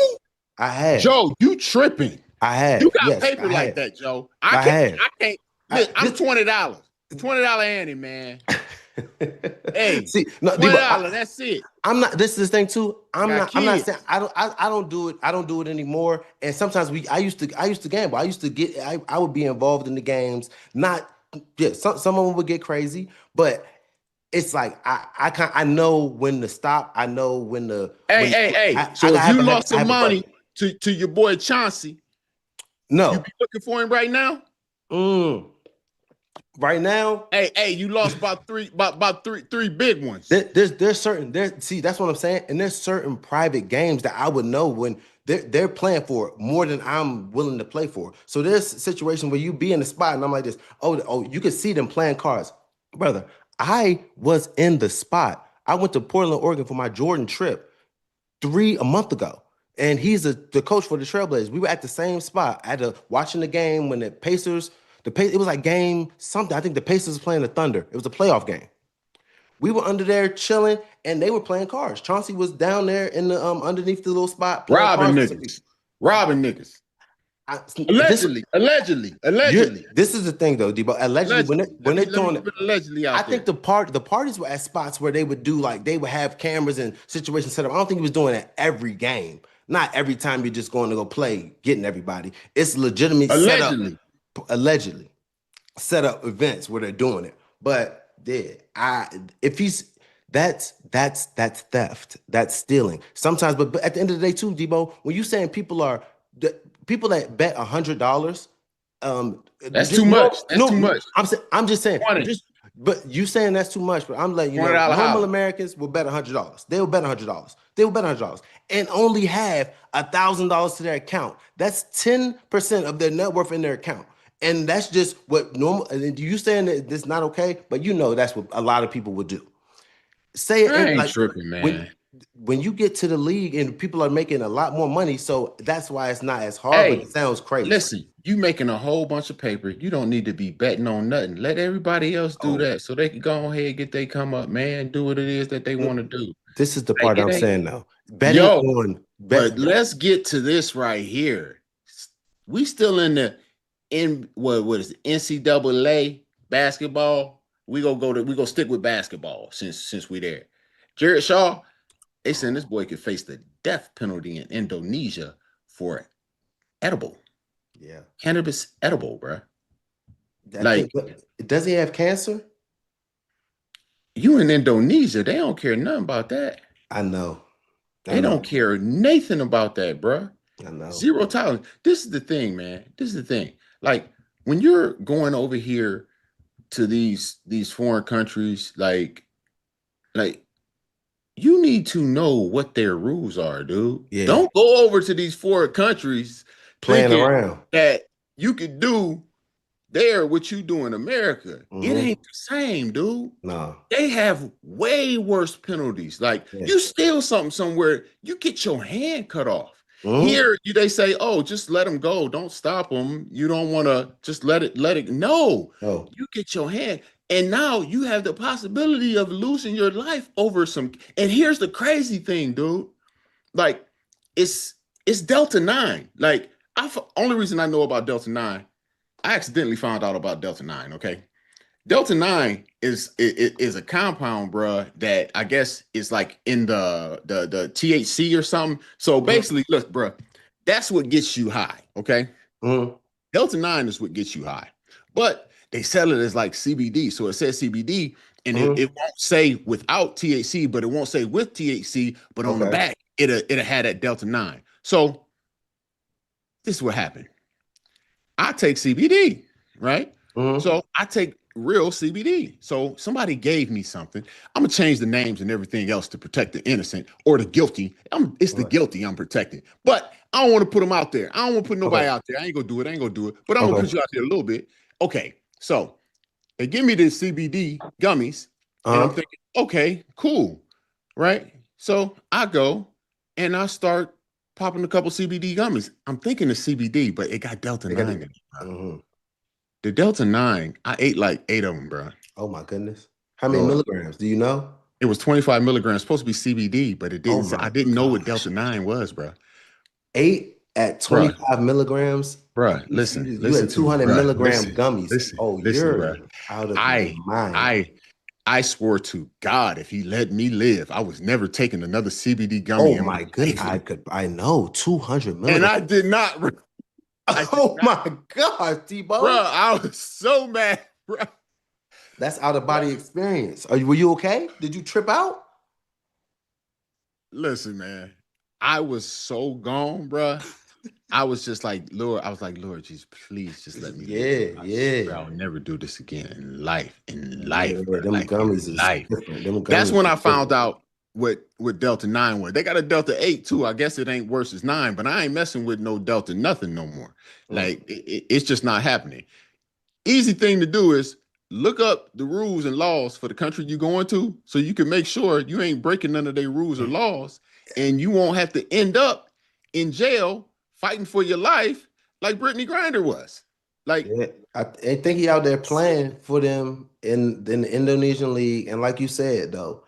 I have. Joe, you tripping. I You have. got Yes, paper I like have. that, Joe. I I can't. have. I can't. I, Look, I'm this, $20. $20 Annie, man. Hey, See, no, Debo, $20. That's it. I'm not. This is the thing too. I got I'm not saying kids. I don't do it. I don't do it anymore. And sometimes I used to gamble. I used to get. I would be involved in the games. Not. Yeah. Some of them would get crazy, but it's like I know when to stop. I know Hey, when hey, hey. I So gotta if you lost I some have a money budget. to your boy Chauncy, you No. be looking for him right now? Mm, right now, Hey, you lost about three big ones. there's certain there. See, that's what I'm saying. And there's certain private games that I would know when they're playing for it more than I'm willing to play for. So there's a situation where you be in the spot and I'm like this. Oh, you can see them playing cards, brother. I was in the spot. I went to Portland, Oregon for my Jordan trip a month ago. And he's the coach for the Trailblazers. We were at the same spot watching the game when it was like game something. I think the Pacers was playing the Thunder. It was a playoff game. We were under there chilling, and they were playing cards. Chauncey was down there in the underneath the little spot playing Robbing cards with some niggas. people. Robbing niggas. I, this Allegedly. Allegedly. Allegedly. this is the thing though, Debo. Allegedly, Allegedly. when they're Let me throwing put it, allegedly I out think there. the parties were at spots where they would do like they would have cameras and situations set up. I don't think he was doing it every game. Not every time you're just going to go play, getting everybody. It's legitimate setup, Allegedly. allegedly set up events where they're doing it. But yeah, if he's that's theft. That's stealing. Sometimes, but at the end of the day, too, Debo, when you saying people that bet $100, That's too much. That's too no, much. I'm just saying, 20. just but you saying that's too much, but I'm letting you know, $20 normal holler. Americans will bet $100. They will bet $100. They will bet $100 and only have $1,000 to their account. That's 10% of their net worth in their account. And that's just what normal. And you saying that this not okay, but you know that's what a lot of people would do. Say I it ain't like tripping, when man. when you get to the league and people are making a lot more money, so that's why it's not as hard. But Hey, it sounds crazy. listen, you making a whole bunch of paper. You don't need to be betting on nothing. Let everybody else do Oh, that so they can go ahead and get they come up, man. Do what it is that they mm, want to do. this is the Like part it I'm ain't saying now. Betting yo, on but bet. let's get to this right here. We still in what is it, NCAA basketball. We gonna stick with basketball since we there. Jared Shaw, they saying this boy could face the death penalty in Indonesia for edible Yeah, cannabis edible, bro. I think. Like Does he have cancer? you in Indonesia, they don't care nothing about that. I know. I They know. don't care nothing about that, bro. I know. Zero tolerance. This is the thing, man. This is the thing. Like when you're going over here to these foreign countries, like you need to know what their rules are, dude. Yeah, Don't go over to these foreign countries playing thinking around. that you could do there what you do in America. It Mm-hmm. ain't the same, dude. No. They have way worse penalties. Like Yeah. you steal something somewhere, you get your hand cut off. Mm-hmm. Here, they say, "Oh, just let them go. Don't stop them. You don't want to just let it." No, Oh, you get your hand, and now you have the possibility of losing your life over some. And here's the crazy thing, dude. Like, it's Delta 9. Like, only reason I know about Delta 9, I accidentally found out about Delta 9. Okay, Delta 9 is a compound, bruh, that I guess is like in the THC or something. So mm-hmm. basically, look, bruh, that's what gets you high. Okay, Mm-hmm. Delta 9 is what gets you high, but they sell it as like CBD. So it says CBD, and Mm-hmm. it won't say without THC, but it won't say with THC. But on the Okay. back, it'll have that Delta 9. So this is what happened. I take CBD, right? Mm-hmm. So I take real CBD. So somebody gave me something. I'm gonna change the names and everything else to protect the innocent or the guilty. It's the Okay. guilty I'm protecting. But I don't want to put them out there. I don't want to put nobody Okay. out there. I ain't gonna do it. I ain't gonna do it. But I'm gonna put Okay. you out there a little bit. Okay. So they give me the CBD gummies, and I'm Uh-huh. thinking, okay, cool, right? So I go and I start popping a couple CBD gummies. I'm thinking the CBD, but it got Delta They got 9 in it. it, bro. Mm-hmm. The Delta 9, I ate like 8 of them, bro. Oh my goodness. How many Oh, milligrams? Do you know? it was 25 milligrams, supposed to be CBD, but it Oh didn't say, I my didn't know what gosh. Delta 9 was, bro. 8? at bruh, 25 milligrams. bruh. You Listen had to me, 200 bruh. milligram gummies. Oh, Listen, you're bruh. out of your I, mind. I, I swore to God, if He let me live, I was never taking another CBD gummy Oh in my my goodness. life. I know 200 And milligrams. I did not. I did Oh not, my gosh, bruh. Deebo. I was so mad, bruh. That's out of body Bruh. experience. Were you okay? Did you trip out? Listen, man. I was so gone, bruh. I was just like, Lord, I was like, Lord Jesus, please just let me live. Yeah, I swear yeah. I'll never do this again in life, Yeah, bro. them Like in gummies is life. different. Them That's gummies when is I found different. out what Delta 9 was. They got a Delta 8 too. I guess it ain't worse as 9, but I ain't messing with no Delta nothing no more. Mm. Like it's just not happening. Easy thing to do is look up the rules and laws for the country you're going to so you can make sure you ain't breaking none of their rules or laws and you won't have to end up in jail fighting for your life like Brittany Grinder was. Like, Yeah, I think he out there playing for them in the Indonesian league. And like you said, though,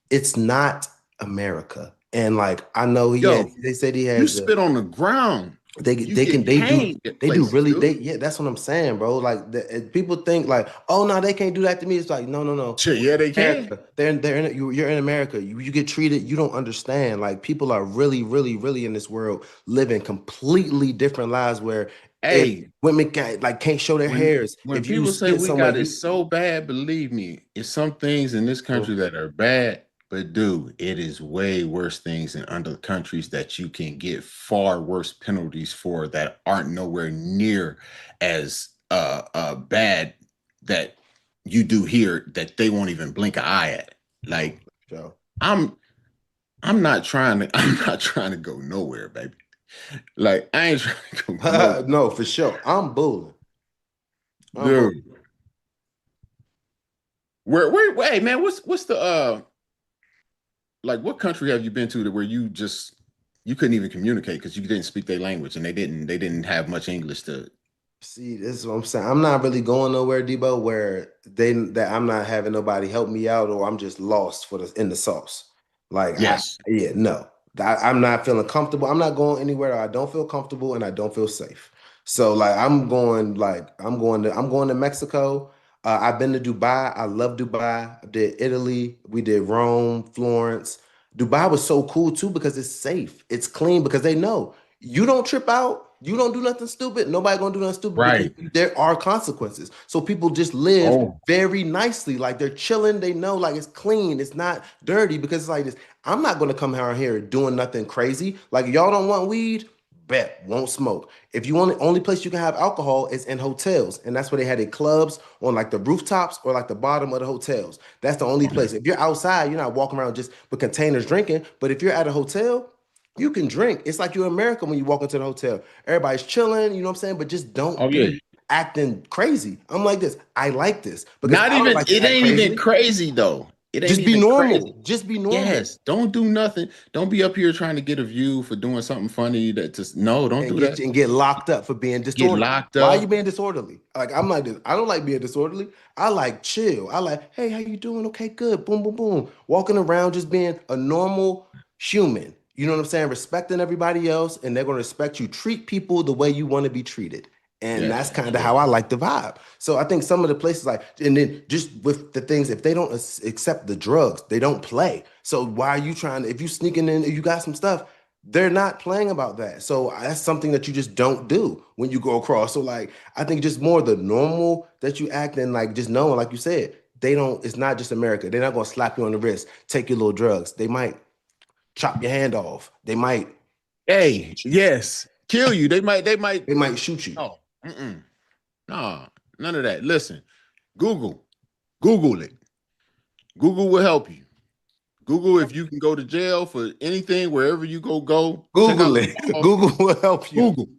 it's not America. And like I know he had, yo, they said he you has the spit on the ground, you they can get caned at they do places, really dude. they yeah, that's what I'm saying, bro. Like people think like, oh no, they can't do that to me. It's like no. Sure, yeah, they can. America, you're in America. You get treated. You don't understand. Like people are really in this world living completely different lives where if Hey, women can't show their hairs. when If you people say spit we somewhere, got it you so bad, believe me, it's some things in this country that are bad, but dude, it is way worse things in other countries that you can get far worse penalties for that aren't nowhere near as bad that you do here that they won't even blink an eye at. Like so, I'm I'm not trying to I'm not trying to go nowhere, baby. Like I ain't trying to go nowhere. no, for sure. I'm bullying. I'm bullying. Dude. Hey man, what's the like what country have you been to where you couldn't even communicate because you didn't speak their language and they didn't have much English to. See, this is what I'm saying. I'm not really going nowhere, Debo, where that I'm not having nobody help me out, or I'm just lost for the in the sauce. Like Yes. yeah, no, I'm not feeling comfortable. I'm not going anywhere. I don't feel comfortable and I don't feel safe. So I'm going to Mexico. I've been to Dubai. I love Dubai. I did Italy. We did Rome, Florence. Dubai was so cool too because it's safe. It's clean because they know you don't trip out. You don't do nothing stupid. Nobody gonna do nothing stupid because Right. there are consequences. So people just live Oh, very nicely, like they're chilling. They know, like it's clean, it's not dirty. Because it's like this. I'm not gonna come around here doing nothing crazy. Like y'all don't want weed, bet won't smoke. If you want, the only place you can have alcohol is in hotels, and that's where they had it clubs on like the rooftops or like the bottom of the hotels. That's the only okay. place. If you're outside, you're not walking around just with containers drinking. But if you're at a hotel, you can drink. It's like you're American when you walk into the hotel. Everybody's chilling, you know what I'm saying? But just don't Oh yeah. be acting crazy. I'm like this. I like this because Not I don't even like to it act ain't even crazily. crazy though. It ain't Just be even crazy. normal. Just be normal. Yes. Don't do nothing. Don't be up here trying to get a view for doing something funny that just no, don't do that. And get locked up for being Get disorderly. locked Why are you up. being disorderly? Like I'm like this. I don't like being disorderly. I like chill. I like, hey, how you doing? Okay, good. Boom, boom, boom. Walking around just being a normal human. You know what I'm saying? Respecting everybody else, and they're gonna respect you. Treat people the way you want to be treated. And Yes, that's for kind of sure. how I like the vibe. So I think some of the places like, and then just with the things, if they don't accept the drugs, they don't play. So why are you trying to, if you sneaking in, if you got some stuff, they're not playing about that. So that's something that you just don't do when you go across. So like I think just more the normal that you act and like just knowing, like you said, they don't, it's not just America. They're not gonna slap you on the wrist, take your little drugs. They might chop your hand off. Hey, yes. Kill you. They might They might shoot you. no. Mm-mm. No, none of that. Listen, Google. Google it. Google will help you. Google if you can go to jail for anything, wherever you go. Check out Google the it. laws. Google will help you. Google.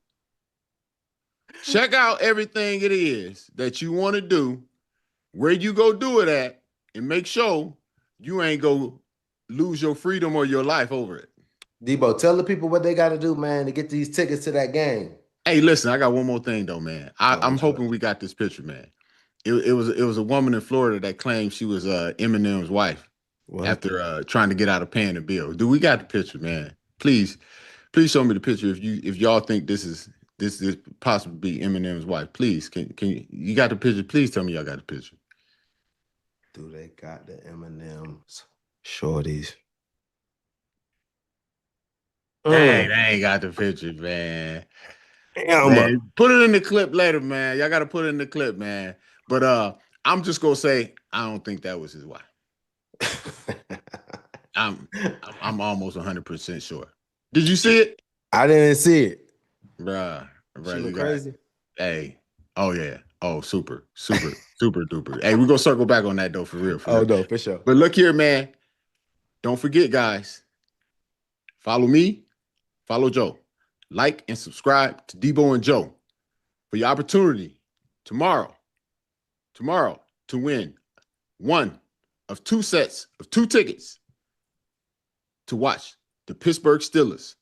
Check out everything it is that you want to do, where you go do it at, and make sure you ain't go lose your freedom or your life over it. Debo, tell the people what they got to do, man, to get these tickets to that game. Hey, listen, I got one more thing though, man. Oh, I'm what's up? hoping we got this picture, man. It was a woman in Florida that claimed she was Eminem's wife What? after trying to get out of paying the bill. Do we got the picture, man? Please Please show me the picture if y'all think this possibly be Eminem's wife. Please, can you got the picture? Please tell me y'all got the picture. Do they got the M&M's shorties? Hey, they ain't got the picture, man. Damn. Man, put it in the clip later, man. Y'all got to put it in the clip, man. But I'm just gonna say I don't think that was his wife. I'm almost 100% sure. Did you see it? I didn't see it. Bruh, She look crazy. Hey, oh yeah. Oh, super duper. Hey, we're gonna circle back on that though, for real. Oh, no, for sure. But look here, man. Don't forget, guys. Follow me, follow Joe. Like and subscribe to Deebo and Joe for your opportunity tomorrow to win one of 2 sets of 2 tickets to watch the Pittsburgh Steelers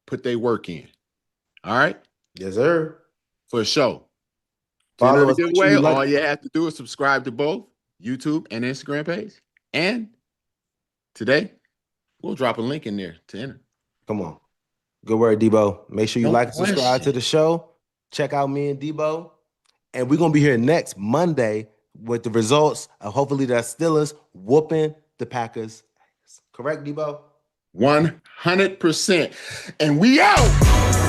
put their work in. All right? Yes, sir. For a show. Follow us. Giveaway, all you have to do is subscribe to both YouTube and Instagram page. And today, we'll drop a link in there to enter. Come on. Good word, Deebo. Make sure you like and subscribe to the show. Check out me and Deebo. And we're going to be here next Monday with the results of hopefully the Steelers whooping the Packers. Correct, Deebo? 100%. And we out.